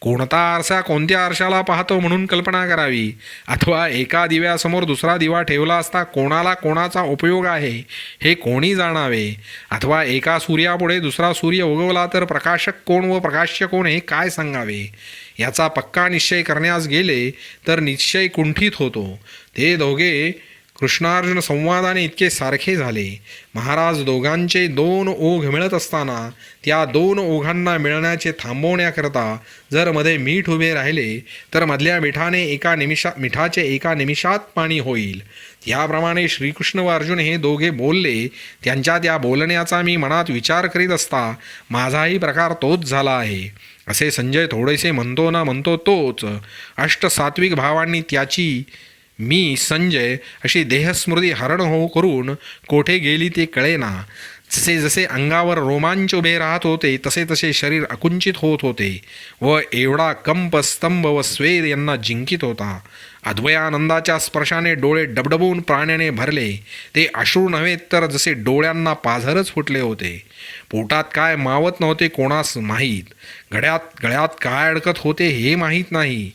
कोणता आरसा कोणत्या आरशाला पाहतो म्हणून कल्पना करावी, अथवा एका दिव्यासमोर दुसरा दिवा ठेवला असता कोणाला कोणाचा उपयोग आहे हे कोणी जाणावे, अथवा एका सूर्यापुढे दुसरा सूर्य उगवला तर प्रकाशक कोण व प्रकाश्य कोण हे काय सांगावे. याचा पक्का निश्चय करण्यास गेले तर निश्चय कुंठित होतो. ते दोघे कृष्णार्जुन संवादाने इतके सारखे झाले. महाराज, दोघांचे दोन ओघ मिळत असताना त्या दोन ओघांना मिळण्याचे थांबवण्याकरता जर मध्ये मीठ उभे राहिले तर मधल्या मिठाचे एका निमिषात पाणी होईल. याप्रमाणे श्रीकृष्ण व अर्जुन हे दोघे बोलले. त्यांच्या त्या बोलण्याचा मी मनात विचार करीत असता माझाही प्रकार तोच झाला आहे. असे संजय थोडेसे म्हणतो तोच अष्टसात्विक भावांनी त्याची मी संजय अशी देहस्मृती हरण करून कोठे गेली ते कळेना. जसे अंगावर रोमांच उभे राहत होते तसे शरीर अकुंचित होत होते व एवढा कंप, स्तंभ व स्वेद यांना जिंकित होता. अद्वयानंदाच्या स्पर्शाने डोळे डबडबून प्राण्याने भरले. ते अश्रू नव्हे तर जसे डोळ्यांना पाझरच फुटले होते. पोटात काय मावत नव्हते कोणास माहीत. गळ्यात काय अडकत होते हे माहीत नाही.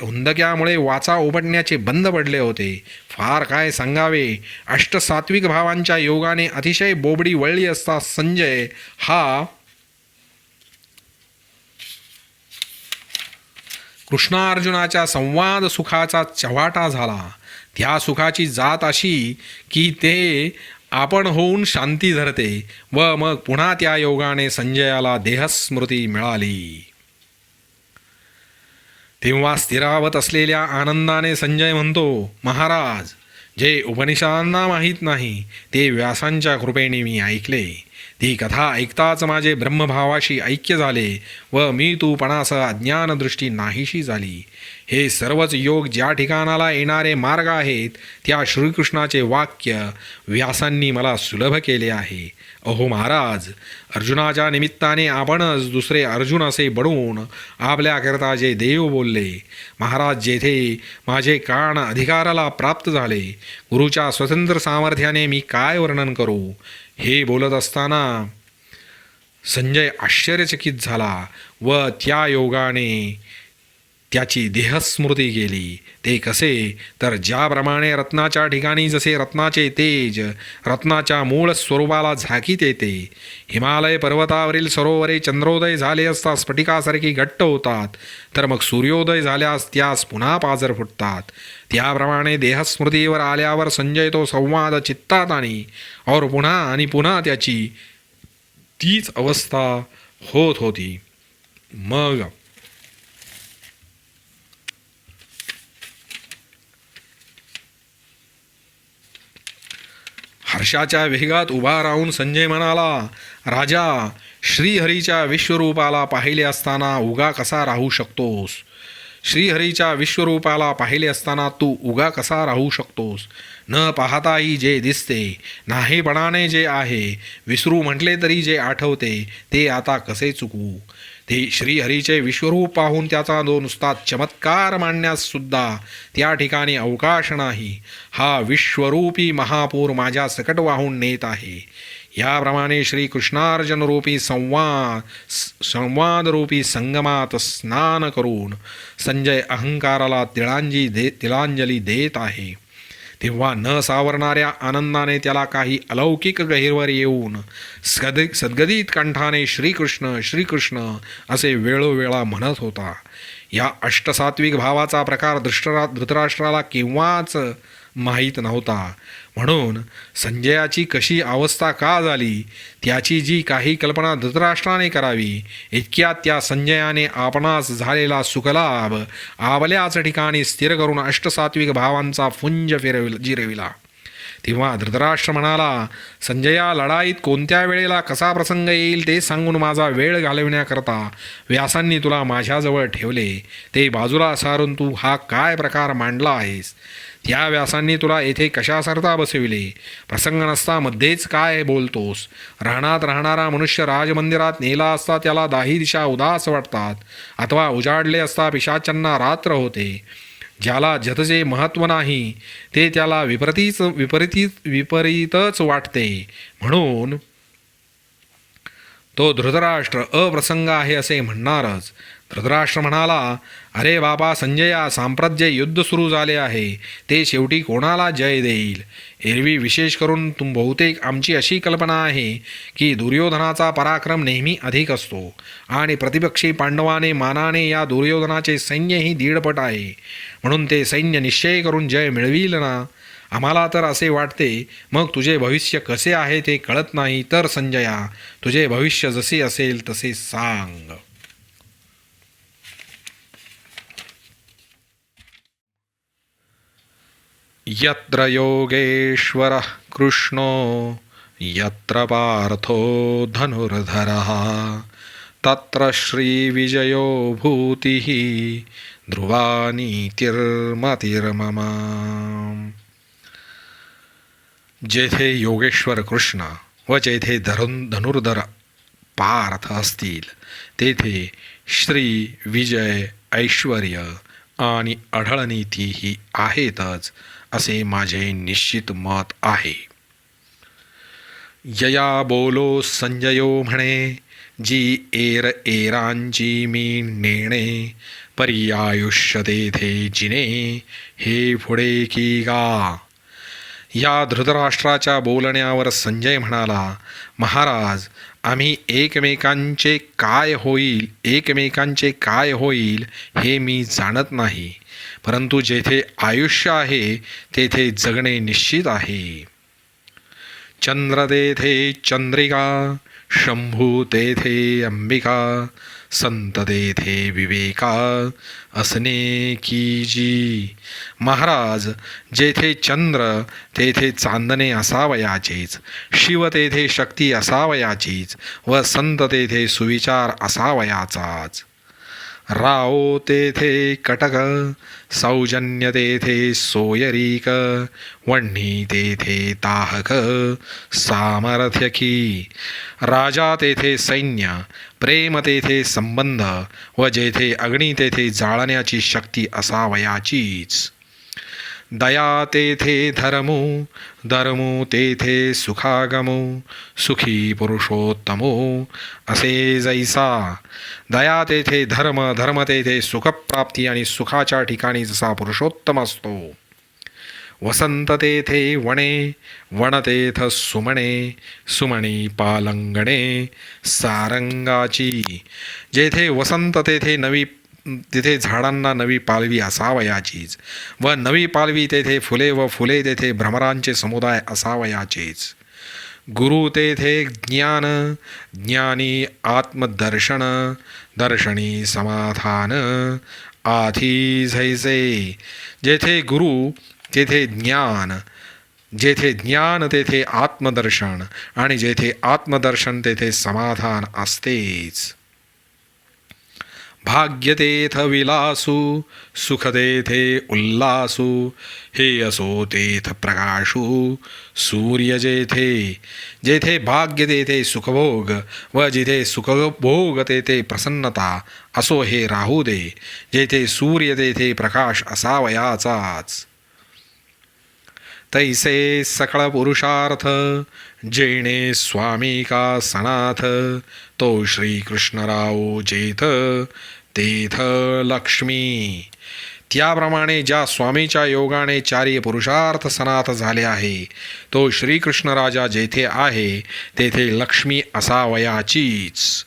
हुंदक्यामुळे वाचा उमटण्याचे बंद पडले होते. फार काय सांगावे. अष्टसात्विक भावांच्या योगाने अतिशय बोबडी वळली असता संजय हा कृष्णार्जुनाच्या संवाद सुखाचा चव्हाटा झाला. त्या सुखाची जात अशी की ते आपण होऊन शांती धरते व मग पुन्हा त्या योगाने संजयाला देहस्मृती मिळाली. तेव्हा स्थिरावत असलेल्या आनंदाने संजय म्हणतो, महाराज, जे उपनिषदांना माहीत नाही ते व्यासांच्या कृपेने मी ऐकले. ती कथा ऐकताच माझे ब्रह्मभावाशी ऐक्य झाले व मी तूपणासह अज्ञानदृष्टी नाहीशी झाली. हे सर्वच योग ज्या ठिकाणाला येणारे मार्ग आहेत त्या श्रीकृष्णाचे वाक्य व्यासांनी मला सुलभ केले आहे. अहो महाराज, अर्जुनाच्या निमित्ताने आपणच दुसरे अर्जुन असे बनवून आपल्याकरता जे देव बोलले. महाराज, जेथे माझे कान अधिकाराला प्राप्त झाले, गुरुच्या स्वतंत्र सामर्थ्याने मी काय वर्णन करू. हे बोलत असताना संजय आश्चर्यचकित झाला व त्या योगाने त्याची देहस्मृती गेली. ते कसे तर ज्याप्रमाणे रत्नाच्या ठिकाणी जसे रत्नाचे तेज रत्नाच्या मूळ स्वरूपाला झाकीत येते, हिमालय पर्वतावरील सरोवरे चंद्रोदय झाले असता स्फटिकासारखी घट्ट होतात, तर मग सूर्योदय झाल्यास त्यास पुन्हा पाजर फुटतात, त्याप्रमाणे देहस्मृतीवर आल्यावर संजय तो संवाद चित्तात और पुन्हा आणि पुन्हा त्याची तीच अवस्था होत होती. मग हर्षाच्या वेगात उभा राहून संजय म्हणाला, राजा, श्रीहरीच्या विश्वरूपाला पाहिले असताना उगा कसा राहू शकतोस? श्रीहरीच्या विश्वरूपाला पाहिले असताना तू उगा कसा राहू शकतोस? न पाहताही जे दिसते, नाहीपणाने जे आहे, विसरू म्हटले तरी जे आठवते, ते आता कसे चुकवू? ते श्रीहरीचे विश्वरूप पाहून त्याचा जो नुसता चमत्कार मांडण्यास सुद्धा त्या ठिकाणी अवकाश नाही. हा विश्वरूपी महापूर माझ्या सकट वाहून नेत आहे. याप्रमाणे श्रीकृष्णार्जुनरूपी संवादरूपी संगमात स्नान करून संजय अहंकाराला तिलांजली देत आहे. तेव्हा न सावरणाऱ्या आनंदाने त्याला काही अलौकिक गहिरवर येऊन सद्गदित कंठाने श्रीकृष्ण श्रीकृष्ण असे वेळोवेळा म्हणत होता. या अष्टसात्विक भावाचा प्रकार धृतराष्ट्राला केव्हाच माहीत नव्हता. म्हणून संजयाची कशी अवस्था का झाली त्याची जी काही कल्पना धृतराष्ट्राने करावी, इतक्यात त्या संजयाने आपणास झालेला सुखलाभ आपल्याच ठिकाणी स्थिर करून अष्टसात्विक भावांचा पुंज जिरविला. तेव्हा धृतराष्ट्र म्हणाला, संजया, लढाईत कोणत्या वेळेला कसा प्रसंग येईल ते सांगून माझा वेळ घालविण्याकरता व्यासांनी तुला माझ्याजवळ ठेवले. ते बाजूला सारून तू हा काय प्रकार मांडला आहेस? त्या व्यासांनी तुला येथे कशाकरता बसविले? प्रसंग नसता मध्येच काय बोलतोस? रानात राहणारा मनुष्य राजमंदिरात नेला असता त्याला दाही दिशा उदास वाटतात, अथवा उजाडले असता पिशाच्यांना रात्र होते. ज्याला जतचे महत्त्व नाही ते त्याला विपरीतच वाटते. म्हणून तो धृतराष्ट्र अप्रसंग आहे असे म्हणणारच. धृतराष्ट्र म्हणाला, अरे बाबा संजया, सांप्रत जे युद्ध सुरू झाले आहे ते शेवटी कोणाला जय देईल? एरवी विशेष करून बहुतेक आमची अशी कल्पना आहे की दुर्योधनाचा पराक्रम नेहमी अधिक असतो आणि प्रतिपक्षी पांडवाने मानाने या दुर्योधनाचे सैन्यही दीडपट आहे, म्हणून ते सैन्य निश्चय करून जय मिळविल ना? आम्हाला तर असे वाटते. मग तुझे भविष्य कसे आहे ते कळत नाही, तर संजया, तुझे भविष्य जसे असेल तसे सांग. यत्र योगेश्वरः कृष्णो यत्र पार्थो धनुर्धरः तत्र श्रीविजयो भूतिः ध्रुवा नीतिर्मतिर्मम. जेथे योगेश्वर कृष्ण व जेथे धनुर्धर पार्थ असतील तेथे श्री, विजय, ऐश्वर्य आणि अढळनीतीही आहेतच असे माझे निश्चित मत आहे. यया बोलो संजयो म्हणे, जी एरांची मी नेणे पर्यायुष्य तेथे जिने हे पुढे की गा. या धृतराष्ट्राच्या बोलण्यावर संजय म्हणाला, महाराज, आम्ही एकमेकांचे काय होईल हे मी जाणत नाही, परंतु जेथे आयुष्य आहे तेथे जगणे निश्चित आहे. चंद्र तेथे चंद्रिका, शंभू तेथे अंबिका, संत तेथे विवेका असणे की जी. महाराज, जेथे चंद्र तेथे चांदणे असावयाचेच, शिव तेथे शक्ती असावयाचीच व संत तेथे सुविचार असावयाचाच. राओ तेथे कटक, सौजन्य तेथे सोयरीक, वह्नी तेथे ताहक सामर्थ्यकी. राजा तेथे सैन्य, प्रेम तेथे संबंध व जेथे अग्नी तेथे जाळण्याची शक्ती असावयाचीच. दया तेथे धर्मो, धर्मो तेथे सुखागमो, सुखी पुरुषोत्तमो असे जैसा. दया तेथे धर्म, धर्म तेथे सुखप्राप्ती आणि सुखाच्या ठिकाणी जसा पुरुषोत्तम असतो. वसंत तेथे वणे, वन तेथ सुमणे, सुमणी पालंगणे सारंगाची. जेथे वसंत तेथे तिथे झाडांना नवी पालवी असावयाचीच, व नवी पालवी तेथे फुले, व फुले तेथे भ्रमरांचे समुदाय असावयाचेच. गुरु तेथे ज्ञान, ज्ञानी आत्मदर्शन, दर्शनी समाधान आधी झैसे. जेथे गुरु तेथे ज्ञान, जेथे ज्ञान तेथे आत्मदर्शन, आणि जेथे आत्मदर्शन तेथे समाधान असतेच. भाग्य तेथ विलासू, सुख तेथे उल्लासू, हे असो तेथ प्रकाशू सूर्य जेथे. जेथे भाग्य तेथे सुखभोग, व जिथे सुखभोग तेथे प्रसन्नता, असो हे राहू दे. जेथे सूर्य तेथे प्रकाश असावयाचाच. तैसे सकळ पुरुषार्थ, जेणे स्वामी का सनाथ, तो श्रीकृष्णराव जेथ तेथ लक्ष्मी. त्याप्रमाणे ज्या स्वामीच्या योगाने चारी पुरुषार्थ सनाथ झाले आहे, तो श्रीकृष्ण राजा जेथे आहे तेथे लक्ष्मी असावयाचीच.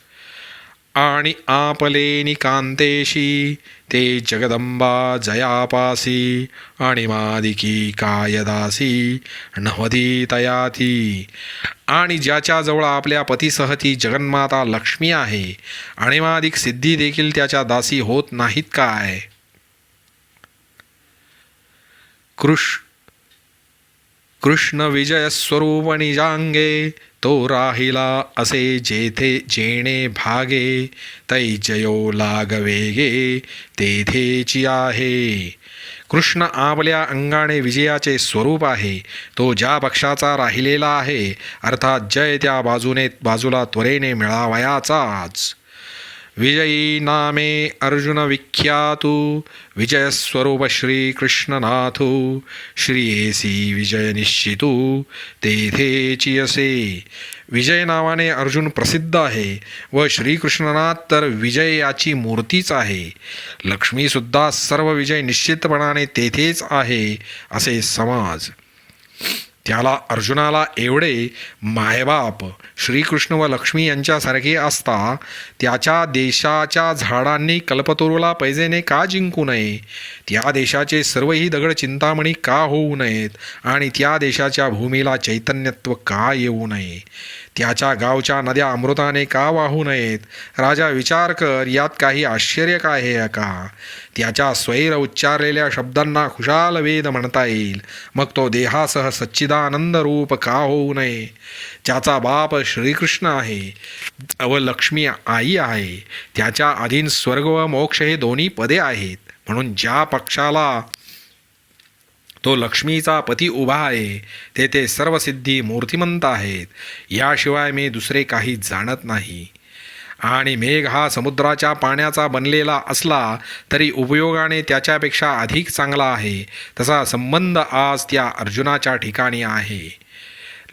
आणि आपले कांतेशी, ते जगदंबा जयापासी, आणि मादिकी कायदासी नवदी तयाती. आणि ज्याच्याजवळ आपल्या पतीसह ती जगन्माता लक्ष्मी आहे, अणिमादिक सिद्धी देखील त्याच्या दासी होत नाहीत काय. कृष्ण विजय स्वरूप निजांगे, तो राहिला असे जेथे जेणे भागे, तै जयो लागवेगे तेथेची आहे. कृष्ण आपल्या अंगाने विजयाचे स्वरूप आहे. तो ज्या पक्षाचा राहिलेला आहे, अर्थात जय त्या बाजूला त्वरेने मिळावयाचाच. विजयी नामे अर्जुन विख्यातू, विजयस्वरूप श्रीकृष्णनाथू, श्रीयेसी विजय निश्चितू तेथेची असे. विजय नावाने अर्जुन प्रसिद्ध आहे, व श्रीकृष्णनाथ तर विजय याची मूर्तीच आहे. लक्ष्मीसुद्धा सर्व विजय निश्चितपणाने तेथेच आहे असे समज. त्याला अर्जुनाला एवढे मायबाप श्रीकृष्ण व लक्ष्मी यांच्यासारखे असता, त्याच्या देशाच्या झाडांनी कल्पतरूला पैजेने का जिंकू नये, त्या देशाचे सर्वही दगड चिंतामणी का होऊ नयेत, आणि त्या देशाच्या भूमीला चैतन्यत्व का येऊ नये, त्याच्या गावच्या नद्या अमृताने का वाहू नयेत. राजा विचार कर, यात काही आश्चर्य काय आहे का. त्याच्या स्वैर उच्चारलेल्या शब्दांना खुशाल वेद म्हणता येईल, मग तो देहासह सच्चिदानंद रूप का होऊ नये. त्याचा बाप श्रीकृष्ण आहे व लक्ष्मी आई आहे. त्याच्या अधीन स्वर्ग व मोक्ष हे दोन्ही पदे आहेत. म्हणून ज्या पक्षाला तो लक्ष्मीचा पती उभा आहे, तेथे सर्व सिद्धी मूर्तिमंत आहेत. याशिवाय मी दुसरे काही जाणत नाही. आणि मेघ हा समुद्राच्या पाण्याचा बनलेला असला तरी उपयोगाने त्याच्यापेक्षा अधिक चांगला आहे, तसा संबंध आज त्या अर्जुनाच्या ठिकाणी आहे.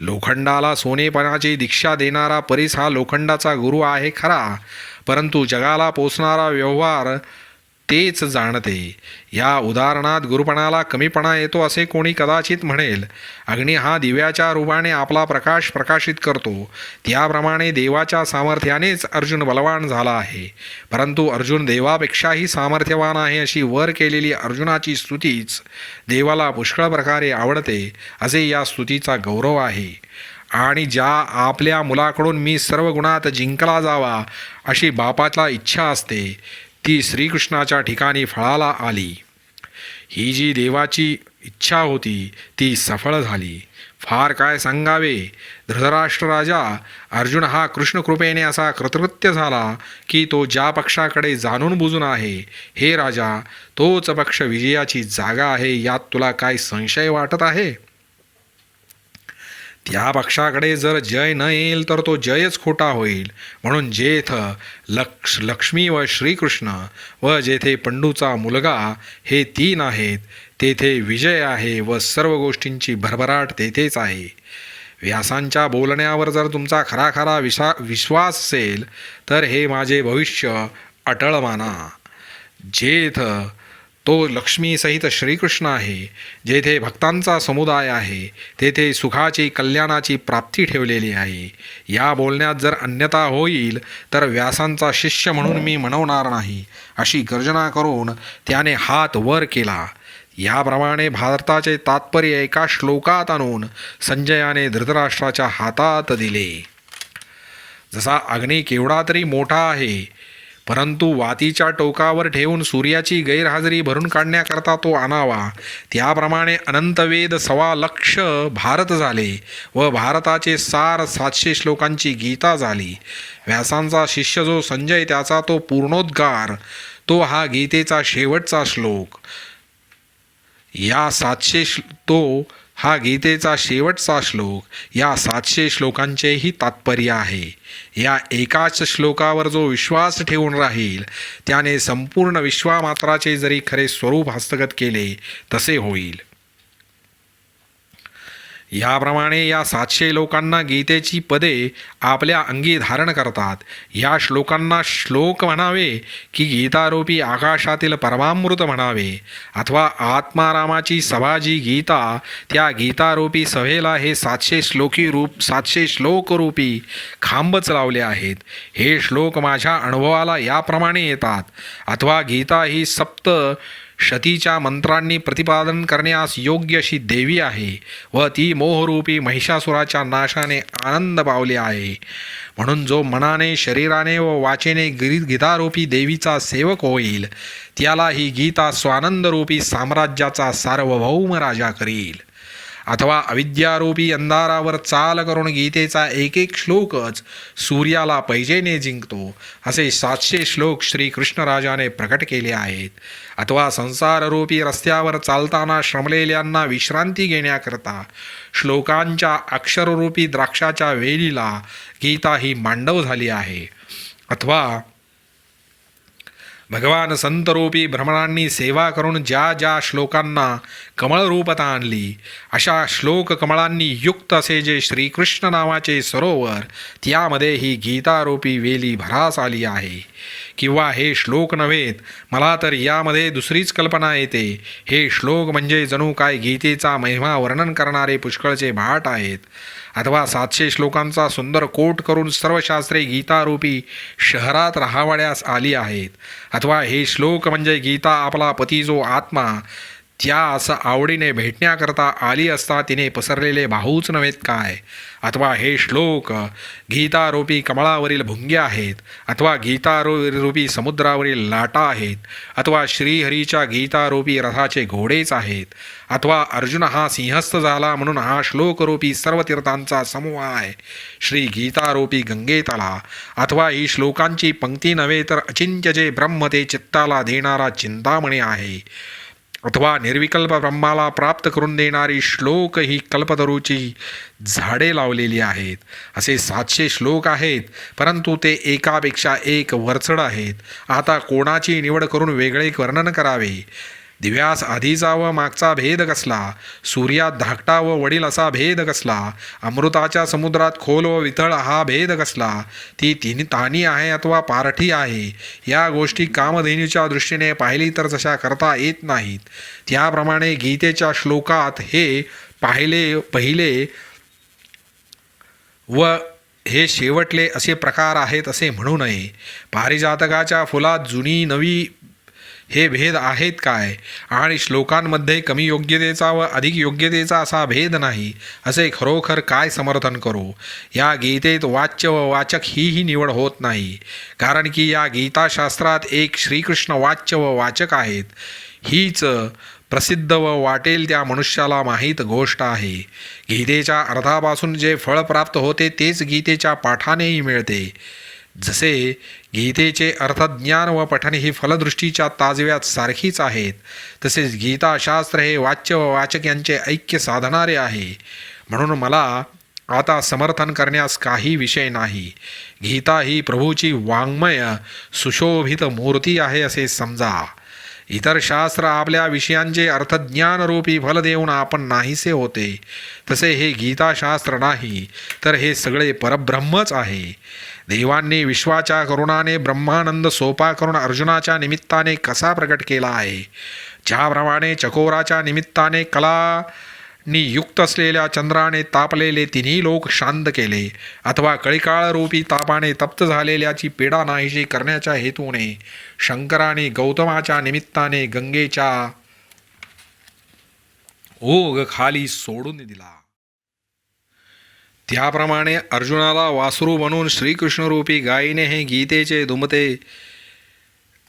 लोखंडाला सोनेपणाची दीक्षा देणारा परीस हा लोखंडाचा गुरु आहे खरा, परंतु जगाला पोचणारा व्यवहार तेच जाणते. या उदाहरणात गुरुपणाला कमीपणा येतो असे कोणी कदाचित म्हणेल. अग्नी हा दिव्याच्या रूपाने आपला प्रकाश प्रकाशित करतो, त्याप्रमाणे देवाच्या सामर्थ्यानेच अर्जुन बलवान झाला आहे. परंतु अर्जुन देवापेक्षाही सामर्थ्यवान आहे अशी वर केलेली अर्जुनाची स्तुतीच देवाला पुष्कळ प्रकारे आवडते, असे या स्तुतीचा गौरव आहे. आणि ज्या आपल्या मुलाकडून मी सर्व गुणात जिंकला जावा अशी बापाला इच्छा असते, ती श्रीकृष्णाच्या ठिकाणी फळाला आली. ही जी देवाची इच्छा होती ती सफळ झाली. फार काय सांगावे. धृतराष्ट्र राजा अर्जुन हा कृष्णकृपेने असा कृतकृत्य झाला की तो ज्या पक्षाकडे जाणून बुजून आहे, हे राजा, तोच पक्ष विजयाची जागा आहे, यात तुला काय संशय वाटत आहे. त्या पक्षाकडे जर जय न येईल तर तो जयच खोटा होईल. म्हणून जेथ लक्ष्मी व श्रीकृष्ण व जेथे पंडूचा मुलगा हे तीन आहेत, तेथे विजय आहे व सर्व गोष्टींची भरभराट तेथेच आहे. व्यासांच्या बोलण्यावर जर तुमचा खरा खरा विश्वास असेल तर हे माझे भविष्य अटळ माना. जेथ तो लक्ष्मीसहित श्रीकृष्ण आहे, जेथे भक्तांचा समुदाय आहे, तेथे सुखाची कल्याणाची प्राप्ती ठेवलेली आहे. या बोलण्यात जर अन्यथा होईल तर व्यासांचा शिष्य म्हणून मी म्हणवणार नाही, अशी गर्जना करून त्याने हात वर केला. याप्रमाणे भारताचे तात्पर्य एका श्लोकात आणून संजयाने धृतराष्ट्राच्या हातात दिले. जसा अग्नी केवढा तरी मोठा आहे, परंतु वातीच्या टोकावर ठेवून सूर्याची गैरहजेरी भरून काढण्याकरता तो आणावा, त्याप्रमाणे अनंतवेद 1.25 लाख भारत झाले व भारताचे सार 700 श्लोकांची गीता झाली. व्यासांचा शिष्य जो संजय त्याचा तो पूर्णोद्गार, तो हा गीतेचा शेवटचा श्लोक. या 700 श्लोकांचेही तात्पर्य आहे. या एकाच श्लोकावर जो विश्वास ठेवून राहील त्याने संपूर्ण विश्वामात्राचे जरी खरे स्वरूप हस्तगत केले तसे होईल. याप्रमाणे या 700 लोकांना गीतेची पदे आपल्या अंगी धारण करतात. या श्लोकांना श्लोक म्हणावे की गीतारूपी आकाशातील परमामृत म्हणावे, अथवा आत्मारामाची सभा जी गीता, त्या गीतारूपी सभेला हे 700 श्लोकरूपी खांबच लावले आहेत. हे श्लोक माझ्या अनुभवाला याप्रमाणे येतात. अथवा गीता ही सप्तशतीच्या मंत्रांनी प्रतिपादन करण्यास योग्य अशी देवी आहे व ती मोहरूपी महिषासुराच्या नाशाने आनंद पावले आहे. म्हणून जो मनाने, शरीराने व वाचेने गीतारूपी देवीचा सेवक होईल त्याला ही गीता स्वानंदरूपी साम्राज्याचा सार्वभौम राजा करील. अथवा अविद्यारूपी अंधारावर चाल करून गीतेचा एक श्लोकच सूर्याला पैजेने जिंकतो, असे 700 श्लोक श्रीकृष्णराजाने प्रकट केले आहेत. अथवा संसाररूपी रस्त्यावर चालताना श्रमलेल्यांना विश्रांती घेण्याकरता श्लोकांच्या अक्षररूपी द्राक्षाच्या वेलीला गीता ही मांडव झाली आहे. अथवा भगवान संतरूपी भ्रमणांनी सेवा करून ज्या ज्या श्लोकांना कमळरूपता आणली, अशा श्लोक कमळांनी युक्त असे जे श्रीकृष्ण नावाचे सरोवर, त्यामध्ये ही गीतारूपी वेली भरास आली आहे. किंवा हे श्लोक नव्हेत, मला तर यामध्ये दुसरीच कल्पना येते. हे श्लोक म्हणजे जणू काय गीतेचा महिमा वर्णन करणारे पुष्कळचे भाट आहेत. अथवा 700 श्लोकांचा सुंदर कोट करून सर्व शास्त्रे गीतारूपी शहरात राहावण्यास आली आहेत. अथवा हे श्लोक म्हणजे गीता आपला पती जो आत्मा त्यास आवडीने भेटण्याकरता आली असता तिने पसरलेले बाहूच नव्हेत काय. अथवा हे श्लोक गीतारूपी कमळावरील भुंगे आहेत. अथवा गीतारूपी समुद्रावरील लाटा आहेत. अथवा श्रीहरीच्या गीतारूपी रथाचे घोडेच आहेत. अथवा अर्जुन हा सिंहस्थ झाला म्हणून हा श्लोकरूपी सर्व तीर्थांचा समूह आहे श्री गीतारूपी गंगेत आला. अथवा ही श्लोकांची पंक्ती नव्हे तर अचिंत्य जे ब्रह्म ते चित्ताला देणारा चिंतामणी आहे. अथवा निर्विकल्प ब्रह्माला प्राप्त करून देणारी श्लोक ही कल्पतरूची झाडे लावलेली आहेत. असे 700 श्लोक आहेत, परंतु ते एकापेक्षा एक वरचढ आहेत. आता कोणाची निवड करून वेगळे वर्णन करावे? दिव्यास आधीचा व मागचा भेद कसला? सूर्यात धाकटा व वडील असा भेद कसला? अमृताच्या समुद्रात खोल व वितळ हा भेद कसला? ती तानी आहे अथवा पारठी आहे, या गोष्टी कामधेनूच्या दृष्टीने पाहिली तर तशा करता येत नाहीत. त्याप्रमाणे गीतेच्या श्लोकात हे पहिले व हे शेवटले असे प्रकार आहेत असे म्हणू नये. पारिजातकाच्या फुलात जुनी नवी हे भेद आहेत काय? आणि श्लोकांमध्ये कमी योग्यतेचा व अधिक योग्यतेचा असा भेद नाही, असे खरोखर काय समर्थन करू? या गीतेत वाच्य व वाचक ही निवड होत नाही, कारण की या गीताशास्त्रात एक श्रीकृष्ण वाच्य व वाचक आहेत. हीच प्रसिद्ध व वाटेल त्या मनुष्याला माहीत गोष्ट आहे. गीतेच्या अर्थापासून जे फळ प्राप्त होते तेच गीतेच्या पाठानेही मिळते. जसे गीतेचे अर्थज्ञान व पठण ही फलदृष्टीच्या ताजव्यात सारखीच आहेत, तसेच गीताशास्त्र हे वाच्य व वाचक यांचे ऐक्य साधणारे आहे. म्हणून मला आता समर्थन करण्यास काही विषय नाही. गीता ही प्रभूची वाङ्मय सुशोभित मूर्ती आहे असे समजा. इतर शास्त्र आपल्या विषयांचे अर्थज्ञानरूपी फल देऊन आपण नाहीसे होते, तसे हे गीताशास्त्र नाही, तर हे सगळे परब्रह्मच आहे. देवांनी विश्वाच्या करुणाने ब्रह्मानंद सोपा करून अर्जुनाच्या निमित्ताने कसा प्रकट केला आहे, ज्याप्रमाणे चकोराच्या निमित्ताने कलांनी युक्त असलेल्या चंद्राने तापलेले तिन्ही लोक शांत केले, अथवा कळिकाळरूपी तापाने तप्त झालेल्याची पीडा नाहीशी करण्याच्या हेतूने शंकराने गौतमाच्या निमित्ताने गंगेच्या ओघ खाली सोडून दिला, त्याप्रमाणे अर्जुनाला वासरू बनून श्रीकृष्णरूपी गायीने हे गीतेचे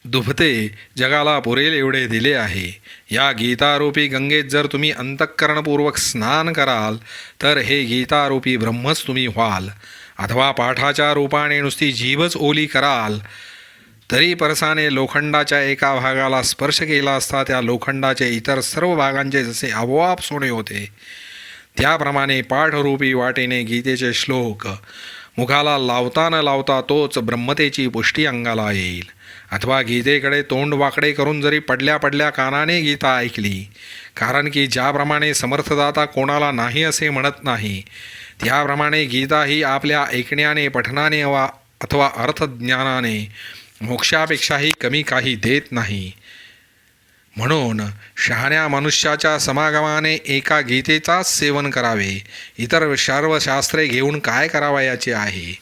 दुभते जगाला पुरेल एवढे दिले आहे. या गीतारूपी गंगेत जर तुम्ही अंतःकरणपूर्वक स्नान कराल तर हे गीतारूपी ब्रह्मच तुम्ही व्हाल, अथवा पाठाच्या रूपाने नुसती जीभच ओली कराल तरी परसाने लोखंडाच्या एका भागाला स्पर्श केला असता त्या लोखंडाचे इतर सर्व भागांचे जसे आपोआप सोने होते, त्याप्रमाणे पाठरूपी वाटेने गीतेचे श्लोक मुखाला लावता न लावता तोच ब्रह्मतेची पुष्टी अंगाला येईल. अथवा गीतेकडे तोंड वाकडे करून जरी पडल्या पडल्या कानाने गीता ऐकली, कारण की ज्याप्रमाणे समर्थदाता कोणाला नाही असे म्हणत नाही, त्याप्रमाणे गीता ही आपल्या ऐकण्याने पठनाने अथवा अर्थज्ञानाने मोक्षापेक्षाही कमी काही देत नाही. म्हणून शहाण्या मनुष्याच्या समागमाने एका गीतेचाच सेवन करावे, इतर सर्व शास्त्रे घेऊन काय करावयाचे आहे.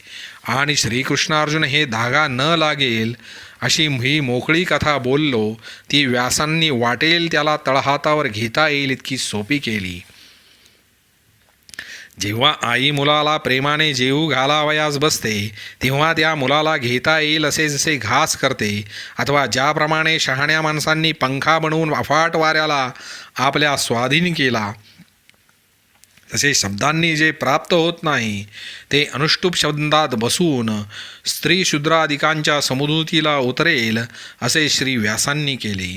आणि श्रीकृष्णार्जुन हे धागा न लागेल अशी ही मोकळी कथा बोललो, ती व्यासांनी वाटेल त्याला तळहातावर घेता येईल इतकी सोपी केली. जेव्हा आई मुलाला प्रेमाने जेवू घालावयास बसते, तेव्हा त्या मुलाला घेता येईल असे जसे घास करते, अथवा ज्याप्रमाणे शहाण्या माणसांनी पंखा बनवून अफाट वाऱ्याला आपल्या स्वाधीन केला, तसे शब्दांनी जे प्राप्त होत नाही ते अनुष्टुप शब्दात बसून स्त्री शूद्रादिकांच्या समुद्रतीला उतरेल असे श्री व्यासांनी केले.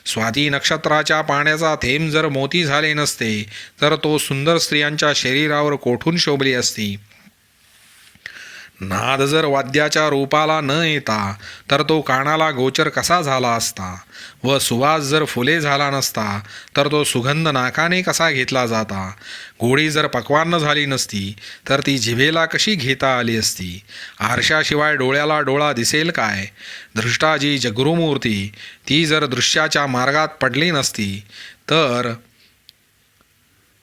स्वाती नक्षत्राच्या पाण्याचा थेंब जर मोती झाले नसते तर तो सुंदर स्त्रियांच्या शरीरावर कोठून शोभली असती. नाद जर वाद्याच्या रूपाला न येता तर तो कानाला गोचर कसा झाला असता, व सुवास जर फुले झाला नसता तर तो सुगंध नाकाने कसा घेतला जाता. गोडी जर पक्वान्न झाली नसती तर ती जिभेला कशी घेता आली असती. आरशाशिवाय डोळ्याला डोळा दिसेल काय. दृष्टाजी जगुरुमूर्ती ती जर दृश्याच्या मार्गात पडली नसती तर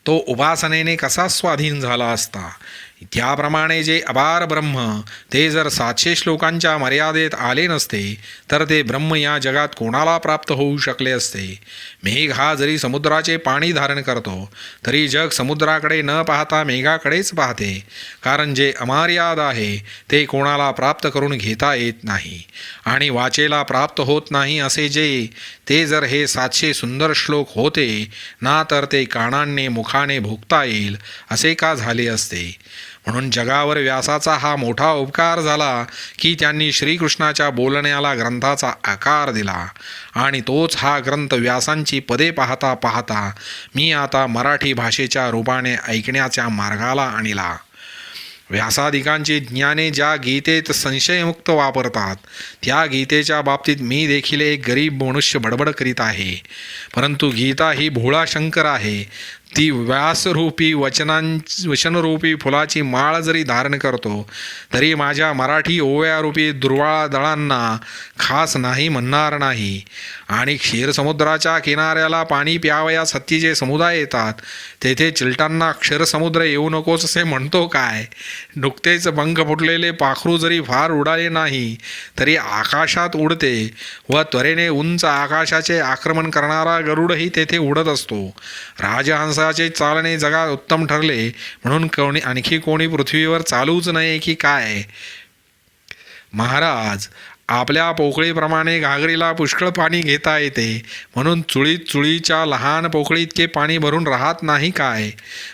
तो उपासनेने कसा स्वाधीन झाला असता. त्याप्रमाणे जे अपार ब्रह्म ते जर 700 श्लोकांच्या मर्यादेत आले नसते तर ते ब्रह्म या जगात कोणाला प्राप्त होऊ शकले असते. मेघ हा जरी समुद्राचे पाणी धारण करतो तरी जग समुद्राकडे न पाहता मेघाकडेच पाहते, कारण जे अमर्याद आहे ते कोणाला प्राप्त करून घेता येत नाही आणि वाचेला प्राप्त होत नाही असे ते जर हे 700 सुंदर श्लोक होते ना तर ते कानांनी मुखाने भोगता येईल असे का झाले असते. म्हणून जगावर व्यासाचा हा मोठा उपकार झाला की त्यांनी श्रीकृष्णाच्या बोलण्याला ग्रंथाचा आकार दिला, आणि तोच हा ग्रंथ व्यासांची पदे पाहता पाहता मी आता मराठी भाषेच्या रूपाने ऐकण्याच्या मार्गाला आणला. व्यासादिकांची ज्ञाने ज्या गीतेत संशयमुक्त वापरतात त्या गीतेच्या बाबतीत मी देखील एक गरीब मनुष्य बडबड करीत आहे, परंतु गीता ही भोळा शंकर आहे. ती व्यासरूपी वचनरूपी फुलाची माळ जरी धारण करतो तरी माझ्या मराठी ओव्यारूपी दुर्वाळा दळांना खास नाही म्हणणार नाही. आणि क्षीरसमुद्राच्या किनाऱ्याला पाणी प्यावयास हत्तीचे समुदाय येतात, तेथे चिलटांना क्षीरसमुद्र येऊ नकोस असे म्हणतो काय. नुकतेच पंख फुटलेले पाखरू जरी फार उडाले नाही तरी आकाशात उडते, व त्वरेने उंच आकाशाचे आक्रमण करणारा गरुडही तेथे उडत असतो. राजहंसाचे चालणे जगात उत्तम ठरले म्हणून आणखी कोणी पृथ्वीवर चालूच नये की काय. महाराज, आपल्या पोकळीप्रमाणे घागरीला पुष्कळ पाणी घेता येते म्हणून चुळीच्या लहान पोकळीइतके पाणी भरून राहत नाही काय.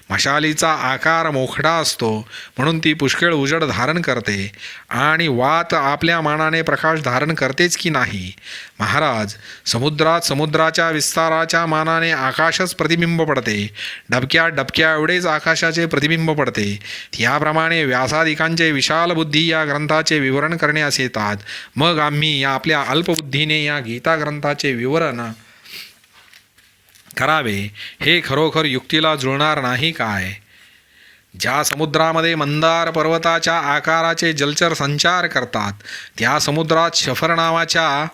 मशालीचा आकार मोखडा असतो म्हणून ती पुष्कळ उजड धारण करते, आणि वात आपल्या मानाने प्रकाश धारण करतेच की नाही. महाराज, समुद्रात समुद्राच्या विस्ताराच्या मानाने आकाशच प्रतिबिंब पडते. डबक्या डबक्या एवढेच आकाशाचे प्रतिबिंब पडते. याप्रमाणे व्यासादिकांचे विशाल बुद्धी या ग्रंथाचे विवरण करण्यास येतात. मग आम्ही या आपल्या अल्पबुद्धीने या गीता ग्रंथाचे विवरण करावे हे खरोखर युक्तीला जुळणार नाही काय? ज्या समुद्रामध्ये मंदार पर्वताच्या आकाराचे जलचर संचार करतात, त्या समुद्रात शफर नावाच्या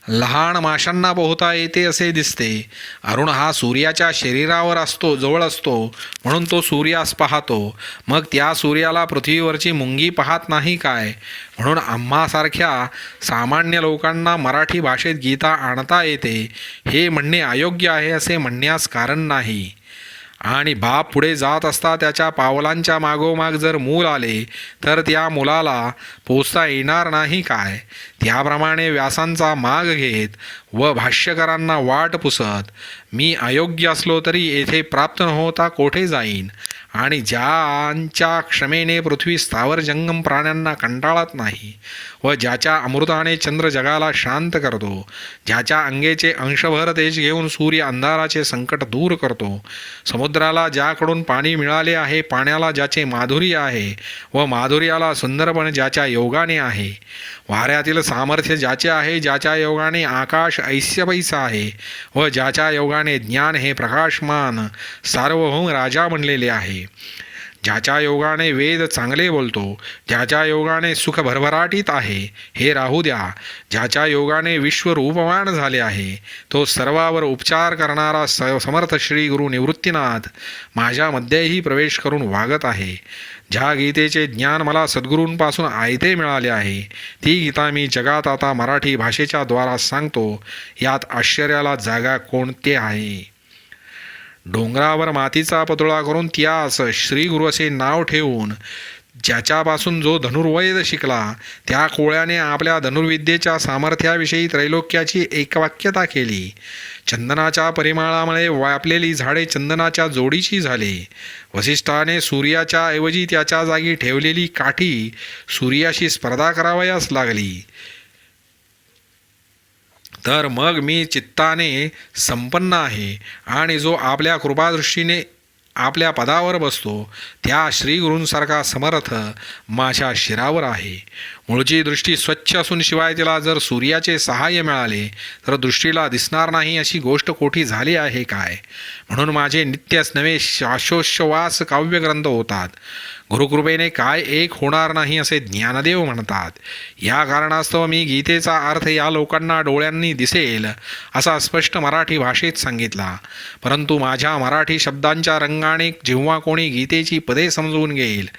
लहान माशांना पोहता येते असे दिसते. अरुण हा सूर्याच्या शरीरावर जवळ असतो म्हणून तो सूर्यास पाहतो. मग त्या सूर्याला पृथ्वीवरची मुंगी पाहत नाही काय? म्हणून आम्हासारख्या सामान्य लोकांना मराठी भाषेत गीता आणता येते हे म्हणणे अयोग्य आहे असे म्हणण्यास कारण नाही. आणि बाप पुढे जात असता त्याच्या पावलांच्या मागोमाग जर मूल आले तर त्या मुलाला पोचता येणार नाही काय? त्याप्रमाणे व्यासांचा माग घेत व भाष्यकारांना वाट पुसत मी अयोग्य असलो तरी येथे प्राप्त न होता कोठे जाईन? आणि ज्यांच्या क्षमेने पृथ्वी स्थावर जंगम प्राण्यांना कंटाळत नाही व ज्याच्या अमृताने चंद्र जगाला शांत करतो, ज्याच्या अंगेचे अंशभर तेज घेऊन सूर्य अंधाराचे संकट दूर करतो, समुद्राला ज्याकडून पाणी मिळाले आहे, पाण्याला ज्याचे माधुर्य आहे व माधुर्याला सुंदरपण ज्याच्या योगाने आहे, वाऱ्यातील सामर्थ्य ज्याचे आहे, ज्याच्या योगाने आकाश ऐस्यपैसा आहे व ज्याच्या योगाने ज्ञान हे प्रकाशमान सार्वभौम राजा बनलेले आहे, ज्याच्या योगाने वेद चांगले बोलतो, ज्याच्या योगाने सुख भरभराटीत आहे हे राहू द्या, ज्याच्या योगाने विश्व रूपवान झाले आहे, तो सर्वावर उपचार करणारा समर्थ श्री गुरु निवृत्तीनाथ माझ्यामध्येही प्रवेश करून वागत आहे. ज्या गीतेचे ज्ञान मला सद्गुरूंपासून आयते मिळाले आहे, ती गीता मी जगात आता मराठी भाषेच्या द्वारा सांगतो. यात आश्चर्याला जागा कोणते आहे? डोंगरावर मातीचा पुतळा करून त्यास श्रीगुरु असे नाव ठेवून ज्याच्यापासून जो धनुर्वेद शिकला, त्या कोळ्याने आपल्या धनुर्विद्येच्या सामर्थ्याविषयी त्रैलोक्याची एकवाक्यता केली. चंदनाच्या परिमळामुळे व्यापलेली झाडे चंदनाच्या जोडीची झाली. वसिष्ठाने सूर्याच्या ऐवजी त्याच्या जागी ठेवलेली काठी सूर्याशी स्पर्धा करावयास लागली. तर मग मी चित्ताने संपन्न आहे आणि जो आपल्या कृपादृष्टीने आपल्या पदावर बसतो त्या श्रीगुरूंसारखा समर्थ माझ्या शिरावर आहे. मूळची दृष्टी स्वच्छ असून शिवाय तिला जर सूर्याचे सहाय्य मिळाले तर दृष्टीला दिसणार नाही अशी गोष्ट कोठी झाली आहे काय? म्हणून माझे नित्यच नवे शाश्वश्वास काव्यग्रंथ होतात. गुरुकृपेने काय एक होणार नाही असे ज्ञानदेव म्हणतात. या कारणास्तव मी गीतेचा अर्थ या लोकांना डोळ्यांनी दिसेल असा स्पष्ट मराठी भाषेत सांगितला. परंतु माझ्या मराठी शब्दांच्या रंगाने जेव्हा कोणी गीतेची पदे समजवून घेईल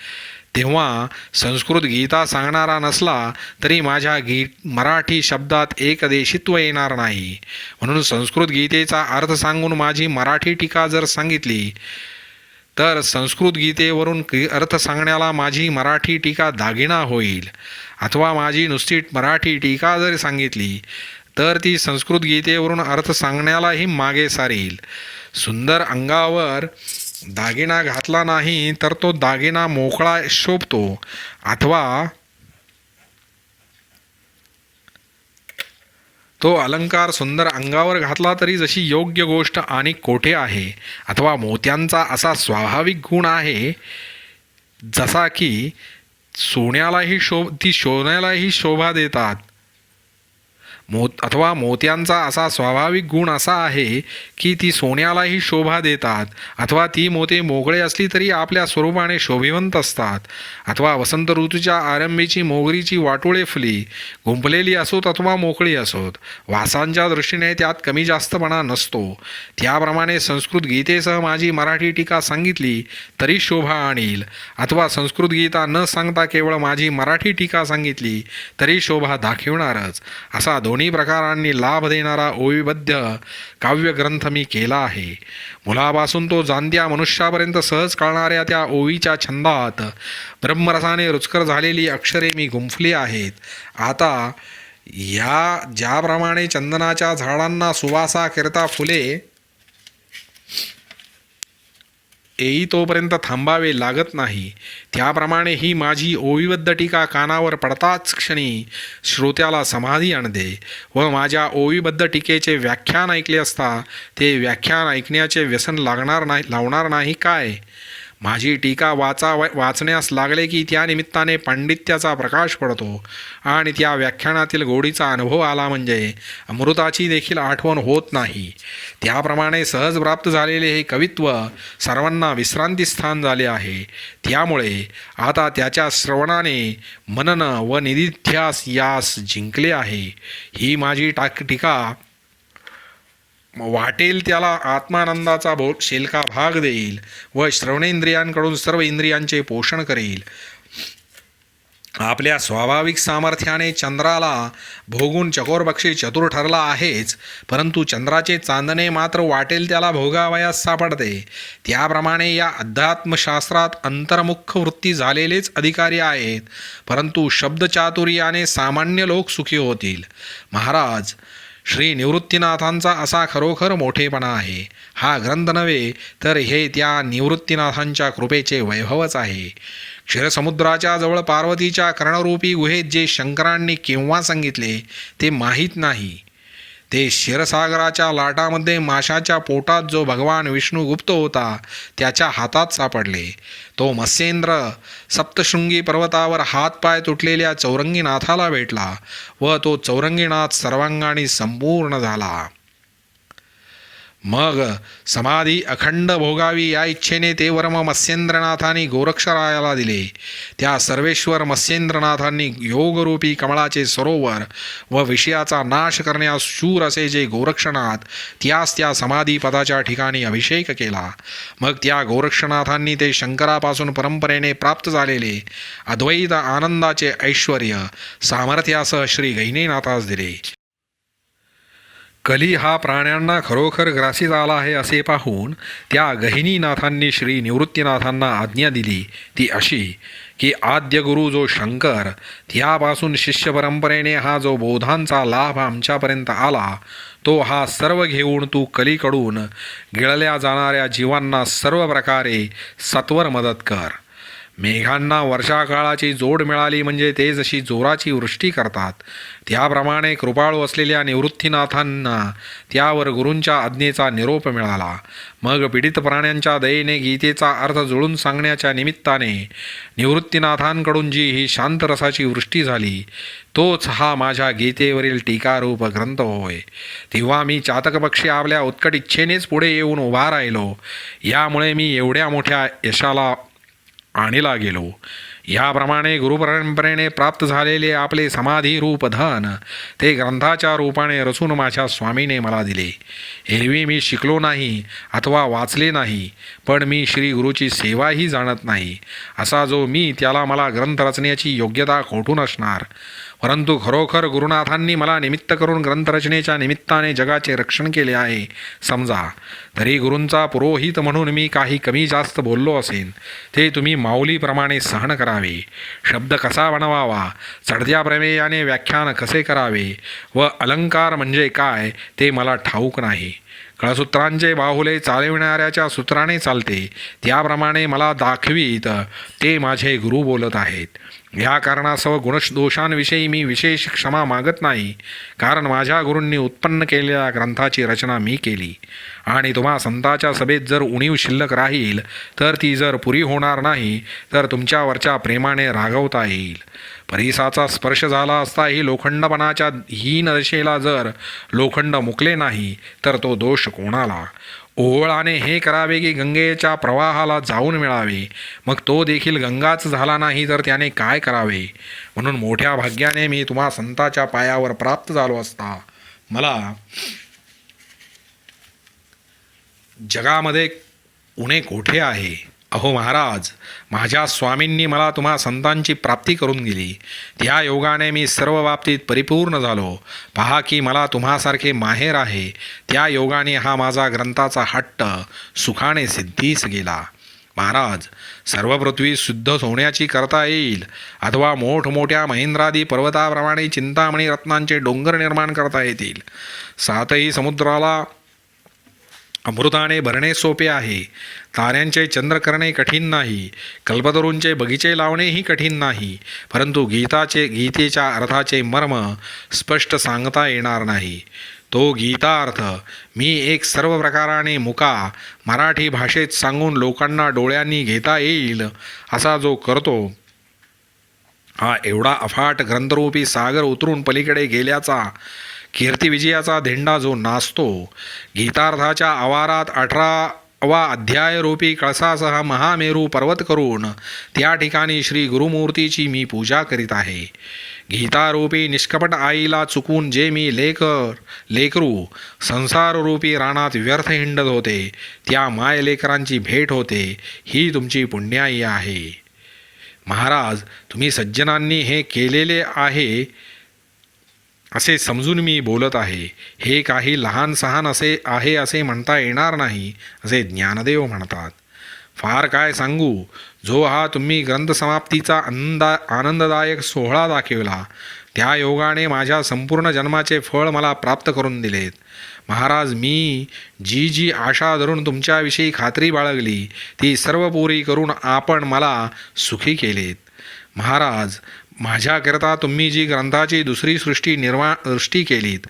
तेव्हा संस्कृत गीता सांगणारा नसला तरी माझ्या मराठी शब्दात एकदेशित्व येणार नाही. म्हणून संस्कृत गीतेचा अर्थ सांगून माझी मराठी टीका जर सांगितली तर संस्कृत गीतेवरून अर्थ सांगण्याला माझी मराठी टीका दागिना होईल. अथवा माझी नुसती मराठी टीका जर सांगितली तर ती संस्कृत गीतेवरून अर्थ सांगण्यालाही मागे सारेल. सुंदर अंगावर दागिना घातला नाही तर तो दागिना मोकळा शोभतो, अथवा तो अलंकार सुंदर अंगावर घातला तरी जशी योग्य गोष्ट आणि कोठे आहे, अथवा मोत्यांचा असा स्वाभाविक गुण आहे जसा की सोन्यालाही सोन्यालाही शोभा देतात, अथवा मोत्यांचा असा स्वाभाविक गुण असा आहे की ती सोन्यालाही शोभा देतात, अथवा ती मोती मोकळे असली तरी आपल्या स्वरूपाने शोभिवंत असतात, अथवा वसंत ऋतूच्या आरंभीची मोगरीची वाटोळे फुली गुंफलेली असोत अथवा मोकळी असोत, वासांच्या दृष्टीने त्यात कमी जास्तपणा नसतो. त्याप्रमाणे संस्कृत गीतेसह माझी मराठी टीका सांगितली तरी शोभा आणील, अथवा संस्कृत गीता न सांगता केवळ माझी मराठी टीका सांगितली तरी शोभा दाखविणारच. असा दोन्ही प्रकारांनी लाभ देणारा ओवीबद्ध काव्यग्रंथ मी केला आहे. मुलापासून तो जाणत्या मनुष्यापर्यंत सहज कळणाऱ्या त्या ओवीच्या छंदात ब्रह्मरसाने रुचकर झालेली अक्षरे मी गुंफली आहेत. आता या ज्याप्रमाणे चंदनाच्या झाडांना सुवासाकरिता फुले येई तोपर्यंत थांबावे लागत नाही. त्याप्रमाणे ही माझी ओवीबद्ध टीका कानावर पडताच क्षणी श्रोत्याला समाधी आणते व माझ्या ओवीबद्ध टीकेचे व्याख्यान ऐकले असता ते व्याख्यान ऐकण्याचे व्यसन लावणार नाही काय. माझी टीका वाचण्यास लागले की त्या निमित्ताने पांडित्याचा प्रकाश पडतो आणि त्या व्याख्यानातील गोडीचा अनुभव आला म्हणजे अमृताची देखील आठवण होत नाही. त्याप्रमाणे सहज प्राप्त झालेले हे कवित्व सर्वांना विश्रांतीस्थान झाले आहे. त्यामुळे आता त्याच्या श्रवणाने मनन व निधिध्यास यास जिंकले आहे. ही माझी टीका वाटेल त्याला आत्मानंदाचा शेलका भाग देईल व श्रवणेंद्रियांकडून सर्व इंद्रियांचे पोषण करेल. आपल्या स्वाभाविक सामर्थ्याने चंद्राला भोगून चकोरबक्षी चतुर ठरला आहेच, परंतु चंद्राचे चांदणे मात्र वाटेल त्याला भोगावयास सापडते. त्याप्रमाणे या अध्यात्मशास्त्रात अंतर्मुख वृत्ती झालेलेच अधिकारी आहेत, परंतु शब्दचातुर्याने सामान्य लोक सुखी होतील. महाराज, श्री निवृत्तीनाथांचा असा खरोखर मोठेपणा आहे. हा ग्रंथ नव्हे तर हे त्या निवृत्तीनाथांच्या कृपेचे वैभवच आहे. क्षीरसमुद्राच्या जवळ पार्वतीच्या कर्णरूपी गुहेत जे शंकरांनी केव्हा सांगितले ते माहीत नाही. ते क्षीरसागराच्या लाटामध्ये माशाच्या पोटात जो भगवान विष्णू गुप्त होता त्याच्या हातात सापडले. तो मत्स्येंद्र सप्तशृंगी पर्वतावर हातपाय तुटलेल्या चौरंगीनाथाला भेटला व तो चौरंगीनाथ सर्वांगाने संपूर्ण झाला. मग समाधी अखंड भोगावी या इच्छेने ते वर्म मत्स्येंद्रनाथांनी गोरक्षरायाला दिले. त्या सर्वेश्वर मत्स्येंद्रनाथांनी योगरूपी कमळाचे सरोवर व विषयाचा नाश करण्यास शूर असे जे गोरक्षनाथ त्यास त्या समाधी पदाच्या ठिकाणी अभिषेक केला. मग त्या गोरक्षनाथांनी ते शंकरापासून परंपरेने प्राप्त झालेले अद्वैत आनंदाचे ऐश्वर सामर्थ्यासह श्री गहिनीनाथास दिले. कली हा प्राण्यांना खरोखर ग्रासीत आला आहे असे पाहून त्या गहिनीनाथांनी श्री निवृत्तीनाथांना आज्ञा दिली, ती अशी की आद्य गुरु जो शंकर त्यापासून शिष्य परंपरेने हा जो बोधांचा लाभ आमच्यापर्यंत आला तो हा सर्व घेऊन तू कलीकडून गिळल्या जाणाऱ्या जीवांना सर्व प्रकारे सत्वर मदत कर. मेघांना वर्षाकाळाची जोड मिळाली म्हणजे ते जशी जोराची वृष्टी करतात त्याप्रमाणे कृपाळू असलेल्या निवृत्तीनाथांना त्यावर गुरूंच्या आज्ञेचा निरोप मिळाला. मग पीडित प्राण्यांच्या दयेने गीतेचा अर्थ जुळून सांगण्याच्या निमित्ताने निवृत्तीनाथांकडून जी ही शांतरसाची वृष्टी झाली तोच हा माझ्या गीतेवरील टीकारूप ग्रंथ होय. तेव्हा मी चातकपक्षी आपल्या उत्कट इच्छेनेच पुढे येऊन उभा राहिलो. यामुळे मी एवढ्या मोठ्या यशाला आणीला गेलो. याप्रमाणे गुरुपरंपरेने प्राप्त झालेले आपले समाधी रूप धन ते ग्रंथाच्या रूपाने रचून माझ्या स्वामीने मला दिले. एरवी मी शिकलो नाही अथवा वाचले नाही, पण मी श्री गुरुची सेवाही जाणत नाही. असा जो मी त्याला मला ग्रंथ रचण्याची योग्यता कोठून असणार. परंतु खरोखर गुरुनाथांनी मला निमित्त करून ग्रंथरचनेच्या निमित्ताने जगाचे रक्षण केले आहे समजा. तरी गुरूंचा पुरोहित म्हणून मी काही कमी जास्त बोललो असेन ते तुम्ही माऊलीप्रमाणे सहन करावे. शब्द कसा बनवावा, चढत्या प्रमेयाने व्याख्यान कसे करावे व अलंकार म्हणजे काय ते मला ठाऊक नाही. कळसूत्रांचे बाहुले चालविणाऱ्याच्या सूत्राने चालते त्याप्रमाणे मला दाखवीत ते माझे गुरु बोलत आहेत. या कारणासह गुणदोषांविषयी मी विशेष क्षमा मागत नाही, कारण माझ्या गुरूंनी उत्पन्न केलेल्या ग्रंथाची रचना मी केली आणि तुम्हा संतांच्या सभेत जर उणीव शिल्लक राहील तर ती जर पुरी होणार नाही तर तुमच्यावरच्या प्रेमाने रागवता येईल. परिसाचा स्पर्श झाला असताही लोखंडपणाच्या हीन दशेला जर लोखंड मुकले नाही तर तो दोष कोणाला. ओहळाने हे करावे की गंगेच्या प्रवाहाला जाऊन मिळावे, मग तो देखील गंगाच झाला नाही तर त्याने काय करावे. म्हणून मोठ्या भाग्याने मी तुम्हा संताच्या पायावर प्राप्त झालो असता मला जगामध्ये उणे कोठे आहे. अहो महाराज, माझ्या स्वामींनी मला तुम्हा संतांची प्राप्ती करून दिली. त्या योगाने मी सर्व बाबतीत परिपूर्ण झालो. पहा की मला तुम्हासारखे माहेर आहे. त्या योगाने हा माझा ग्रंथाचा हट्ट सुखाने सिद्धीस गेला. महाराज, सर्व पृथ्वी शुद्ध सोन्याची करता येईल अथवा मोठमोठ्या महेंद्रादी पर्वताप्रमाणे चिंतामणी रत्नांचे डोंगर निर्माण करता येतील. सातही समुद्राला अमृताने भरणे सोपे आहे, ताऱ्यांचे चंद्र करणे कठीण नाही, कल्पतरूंचे बगीचे लावणेही कठीण नाही, परंतु गीतेच्या अर्थाचे मर्म स्पष्ट सांगता येणार नाही. तो गीतार्थ मी एक सर्व प्रकाराने मुका मराठी भाषेत सांगून लोकांना डोळ्यांनी घेता येईल असा जो करतो, हा एवढा अफाट ग्रंथरूपी सागर उतरून पलीकडे गेल्याचा कीर्तिविजयाचा धेंडा जो नाचतो, गीतार्थाच्या आवारात 18वा अध्यायरूपी कळसासह महामेरू पर्वत करून त्या ठिकाणी श्री गुरुमूर्तीची मी पूजा करीत आहे. गीतारूपी निष्कपट आईला चुकून जे मी लेकरू संसाररूपी रानात व्यर्थ हिंडत होते, त्या मायलेकरांची भेट होते. ही तुमची पुण्याई आहे. महाराज, तुम्ही सज्जनांनी हे केलेले आहे असे समजून मी बोलत आहे. हे काही लहान सहान असे म्हणता येणार नाही, असे ज्ञानदेव म्हणतात. फार काय सांगू, जो हा तुम्ही ग्रंथसमाप्तीचा आनंददायक सोहळा दाखविला, त्या योगाने माझ्या संपूर्ण जन्माचे फळ मला प्राप्त करून दिलेत. महाराज, मी जी आशा धरून तुमच्याविषयी खात्री बाळगली, ती सर्व पुरी करून आपण मला सुखी केलेत. महाराज, माझ्याकरता तुम्ही जी ग्रंथाची दुसरी सृष्टी केलीत,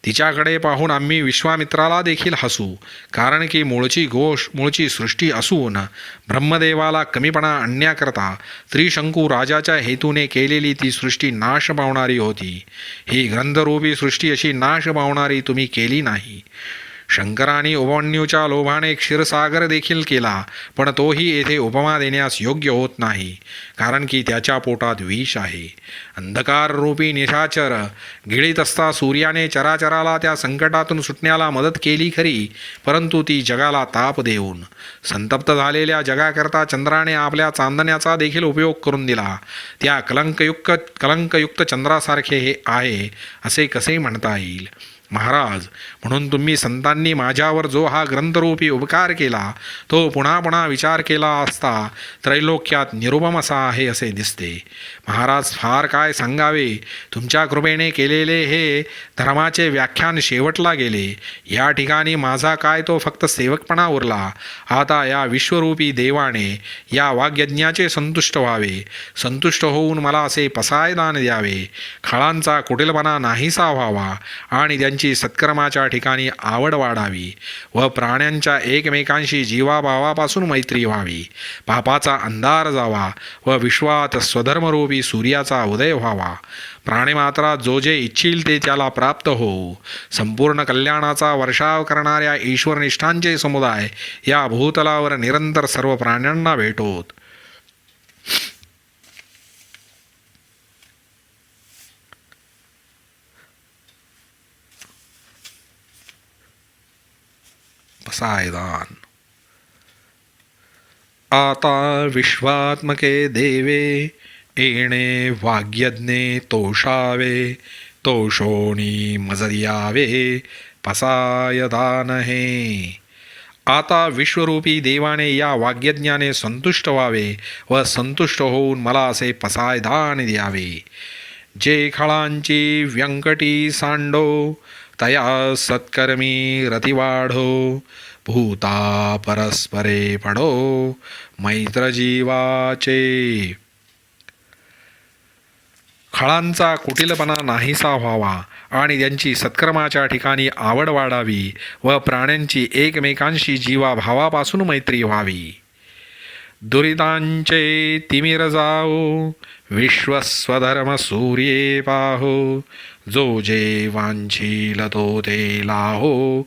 तिच्याकडे पाहून आम्ही विश्वामित्राला देखील हसू. कारण की मूळची सृष्टी असून ब्रह्मदेवाला कमीपणा आणण्याकरता त्रिशंकू राजाच्या हेतूने केलेली ती सृष्टी नाश पावणारी होती. ही ग्रंथरूपी सृष्टी अशी नाश पावणारी तुम्ही केली नाही. शंकराने उपमन्यूच्या लोभाने क्षीरसागर देखील केला, पण तोही येथे उपमा देण्यास योग्य होत नाही, कारण की त्याच्या पोटात विष आहे. अंधकाररूपी निशाचर गिळीत असता सूर्याने चराचराला त्या संकटातून सुटण्याला मदत केली खरी, परंतु ती जगाला ताप देऊन संतप्त झालेल्या जगाकरता चंद्राने आपल्या चांदण्याचा देखील उपयोग करून दिला. त्या कलंकयुक्त चंद्रासारखे हे आहे असे कसे म्हणता येईल? महाराज, म्हणून तुम्ही संतांनी माझ्यावर जो हा ग्रंथरूपी उपकार केला, तो पुन्हा विचार केला असता त्रैलोक्यात निरुपम असा आहे असे दिसते. महाराज, फार काय सांगावे, तुमच्या कृपेने केलेले हे धर्माचे व्याख्यान शेवटला गेले. या ठिकाणी माझा काय तो फक्त सेवकपणा उरला. आता या विश्वरूपी देवाने या वाग्यज्ञाचे संतुष्ट व्हावे. संतुष्ट होऊन मला असे पसायदान द्यावे. खळांचा कुटिलपणा नाहीसा व्हावा आणि त्यांची सत्कर्माच्या ठिकाणी आवड वाढावी व प्राण्यांच्या एकमेकांशी जीवाभावापासून मैत्री व्हावी. पापाचा अंधार जावा व विश्वात स्वधर्मरूपी सूर्याचा उदय व्हावा. प्राणिमात्रात जो जे इच्छील ते त्याला प्राप्त होऊ. संपूर्ण कल्याणाचा वर्षाव करणाऱ्या ईश्वरनिष्ठांचे समुदाय या भूतलावर निरंतर सर्व प्राण्यांना भेटोत. पसायदान. आता विश्वात्मके देवे येणे वाग्यज्ञे तोषावे. तोषोणी मज यावे पसायदान हे. आता विश्वरूपी देवाने या वाग्यज्ञाने संतुष्ट व्हावे व संतुष्ट होऊन मला असे पसायदान द्यावे. जे खळांची व्यंकटी सांडो, तया सत्कर्मी रतिवाढो. भूता परस्परे पडो मैत्रजीवाचे. खळांचा कुटिलपणा नाहीसा व्हावा आणि त्यांची सत्कर्माच्या ठिकाणी आवड वाढावी व प्राण्यांची एकमेकांशी जीवाभावापासून मैत्री व्हावी. दुरितांचे तिमिर जाओ, विश्वस्वधर्म सूर्ये पाहो. जो जे वांछील तो ते लाहो,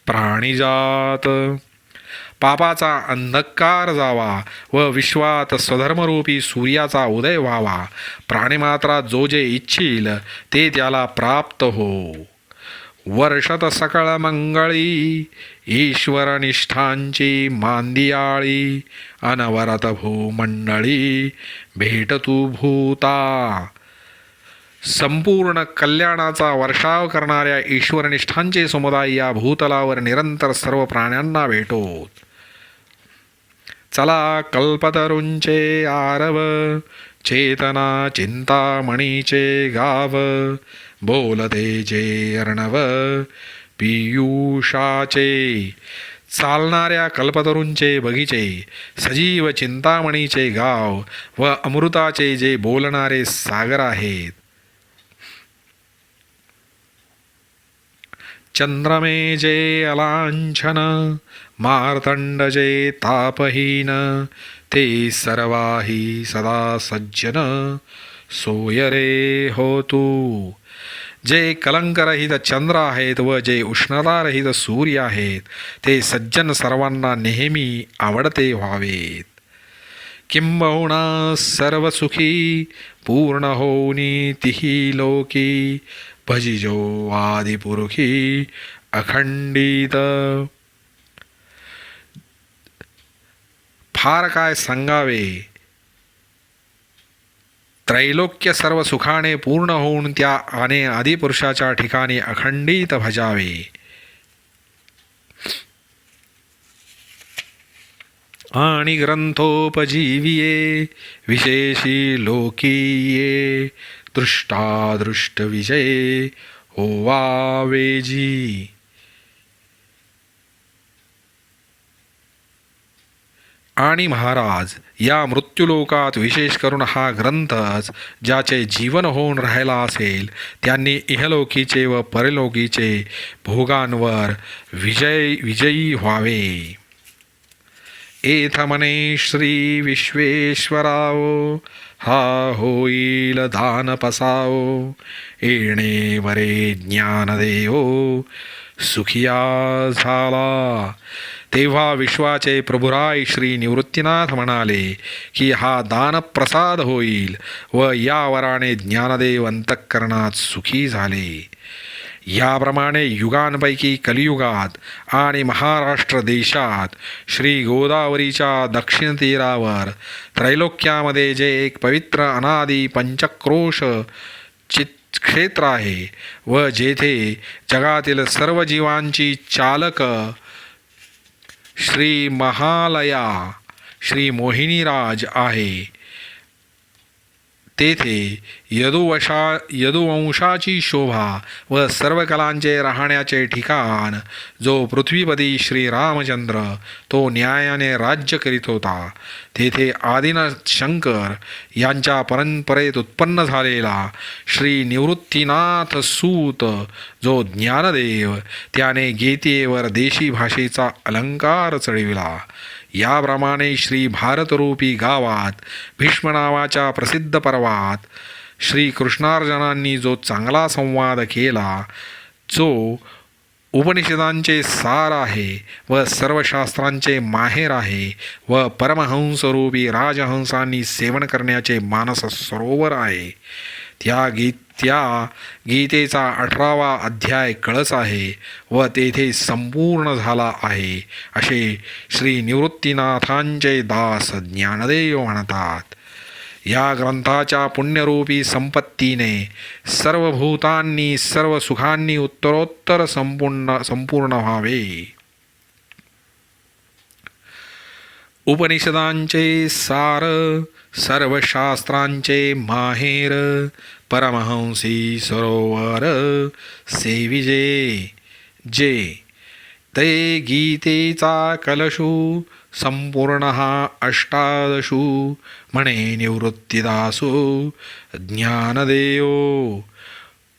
प्राणिजात. पापाचा अंधकार जावा व विश्वात स्वधर्मरूपी सूर्याचा उदय व्हावा. प्राणिमात्रात जो जे इच्छील ते त्याला प्राप्त हो. वर्षत सकळ मंगळी, ईश्वरनिष्ठांची मांदियाळी. अनवरत भूमंडळी, भेटतू भूता. संपूर्ण कल्याणाचा वर्षाव करणाऱ्या ईश्वरनिष्ठांचे समुदाय या भूतलावर निरंतर सर्व प्राण्यांना भेटोत. चला कल्पतरूंचे आरव, चेतना चिंतामणीचे गाव. बोलते जे अर्णव पियुषाचे. चालणाऱ्या कल्पतरूंचे बगीचे, सजीव चिंतामणीचे गाव व अमृताचे जे बोलणारे सागर आहेत. चंद्रमे जे अलांछन, मार्तंड जे तापहीन, ते सर्वाही सदा सज्जन, सोय रे हो तू. जे कलंकरहित चंद्र आहेत व जे उष्णतारहित सूर्य आहेत, ते सज्जन सर्वांना नेहमी आवडते व्हावेत. किंबहुना सर्व सुखी पूर्ण होऊनी तिही लोकी, भजिजो आदिपुरुषी अखंडित. फार काय सांगावे, त्रैलोक्य सर्व सुखाने पूर्ण होऊन त्या आणि आदिपुरुषाच्या ठिकाणी अखंडित भजावे. आणि ग्रंथोपजीविये विशेषी लोकीये, दृष्टादृष्ट विजय होवावेजी. आणि महाराज, या मृत्यूलोकात विशेष करून हा ग्रंथच ज्याचे जीवन होऊन राहिला असेल, त्यांनी इहलोकीचे व परलोकीचे भोगांवर विजयी व्हावे. एथ म्हणे श्री विश्वेश्वराव, हा होईल दान पसाओ, येणे वरे ज्ञानदेव सुखिया झाला. तेव्हा विश्वाचे प्रभुराय श्री निवृत्तीनाथ म्हणाले की हा दानप्रसाद होईल व या वराने ज्ञानदेव अंतःकरणात सुखी झाले. याप्रमाणे युगांपैकी कलियुगात आणि महाराष्ट्र देशात श्री गोदावरीच्या दक्षिण तीरावर त्रैलोक्यामध्ये जे एक पवित्र अनादी पंचक्रोश क्षेत्र आहे व जेथे जगातील सर्व जीवांची चालक श्री महालया श्री मोहिनीराज आहे, तेथे यदुवंशाची शोभा व सर्व कलांचे राहण्याचे ठिकाण जो पृथ्वीपती श्रीरामचंद्र तो न्यायाने राज्य करीत होता, तेथे आदिनाथ शंकर यांच्या परंपरेत उत्पन्न झालेला श्री निवृत्तीनाथ सूत जो ज्ञानदेव, त्याने गीतेवर देशी भाषेचा अलंकार चढविला. याप्रमाणे श्री भारतरूपी गावात भीष्म नावाच्या प्रसिद्ध पर्वात श्री कृष्णार्जुनांनी जो चांगला संवाद केला, जो उपनिषदांचे सार आहे व सर्व शास्त्रांचे माहेर आहे व परमहंसरूपी राजहंसांनी सेवन करण्याचे मानस सरोवर आहे, त्या गीतेचा 18वा अध्याय कळस आहे व तेथे संपूर्ण झाला आहे, असे श्री निवृत्तीनाथांचे दास ज्ञानदेव म्हणतात. या ग्रंथाच्या पुण्यरूपी संपत्तीने सर्व भूतांनी सर्व सुखांनी उत्तरोत्तर संपूर्ण व्हावे. उपनिषदांचे सार, सर्व शास्त्रांचे माहेर, परमहंसी सरोवर सेविजे जे, ते गीतेचा कलशू संपूर्ण अष्टादशू म्हणे निवृत्तीदासो ज्ञानदेव.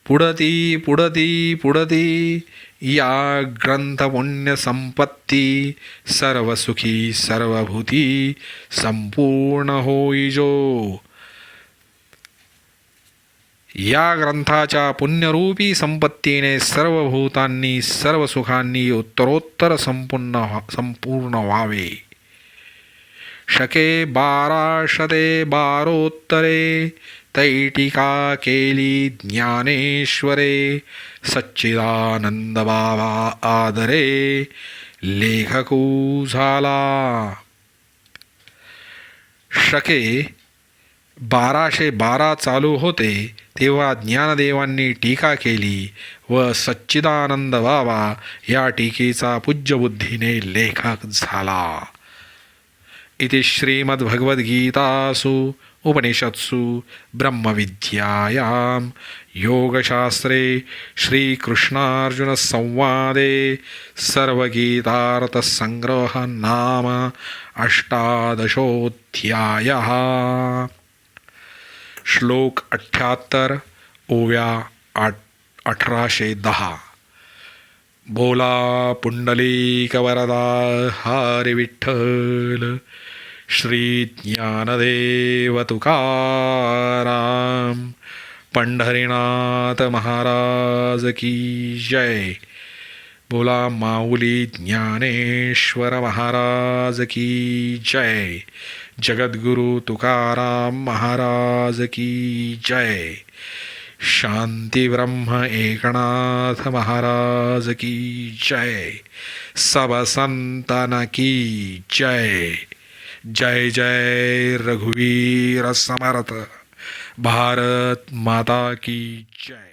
पुढती पुढती पुढती या ग्रंथपुण्य संपत्ती सर्व सुखी सर्वभूती संपूर्ण होईजो. या ग्रंथाच्या पुण्यरूपी संपत्तीने सर्व भूतांनी सर्व सुखांनी उत्तरोत्तर संपूर्ण व्हावे. शके 1212 तैटिका केली ज्ञानेश्वरे, सच्चिदानंद बाबा आदरे लेखकू झाला. शके 1212 चालू होते तेव्हा ज्ञानदेवांनी टीका केली व सच्चिदानंद बाबा या टीकेचा पूज्यबुद्धीने लेखक झाला. इति श्रीमद्भगवद्गीतासु उपनिषत्सु ब्रह्मविद्यायां योगशास्त्रे श्रीकृष्णार्जुनसंवादे सर्वगीतार्थसंग्रहः नाम 18 श्लोक 78 ओव्या 1810. बोला पुंडलिक वरदा हरी विठ्ठल, श्री ज्ञानदेव तुकाराम, पंढरीनाथ महाराज की जय. बोला माऊली ज्ञानेश्वर महाराज की जय. जगद्गुरु तुकाराम महाराज की जय. शांति ब्रह्म एकनाथ महाराज की जय. सब संतन की जय. जय जय रघुवीर समर्थ. भारत माता की जय.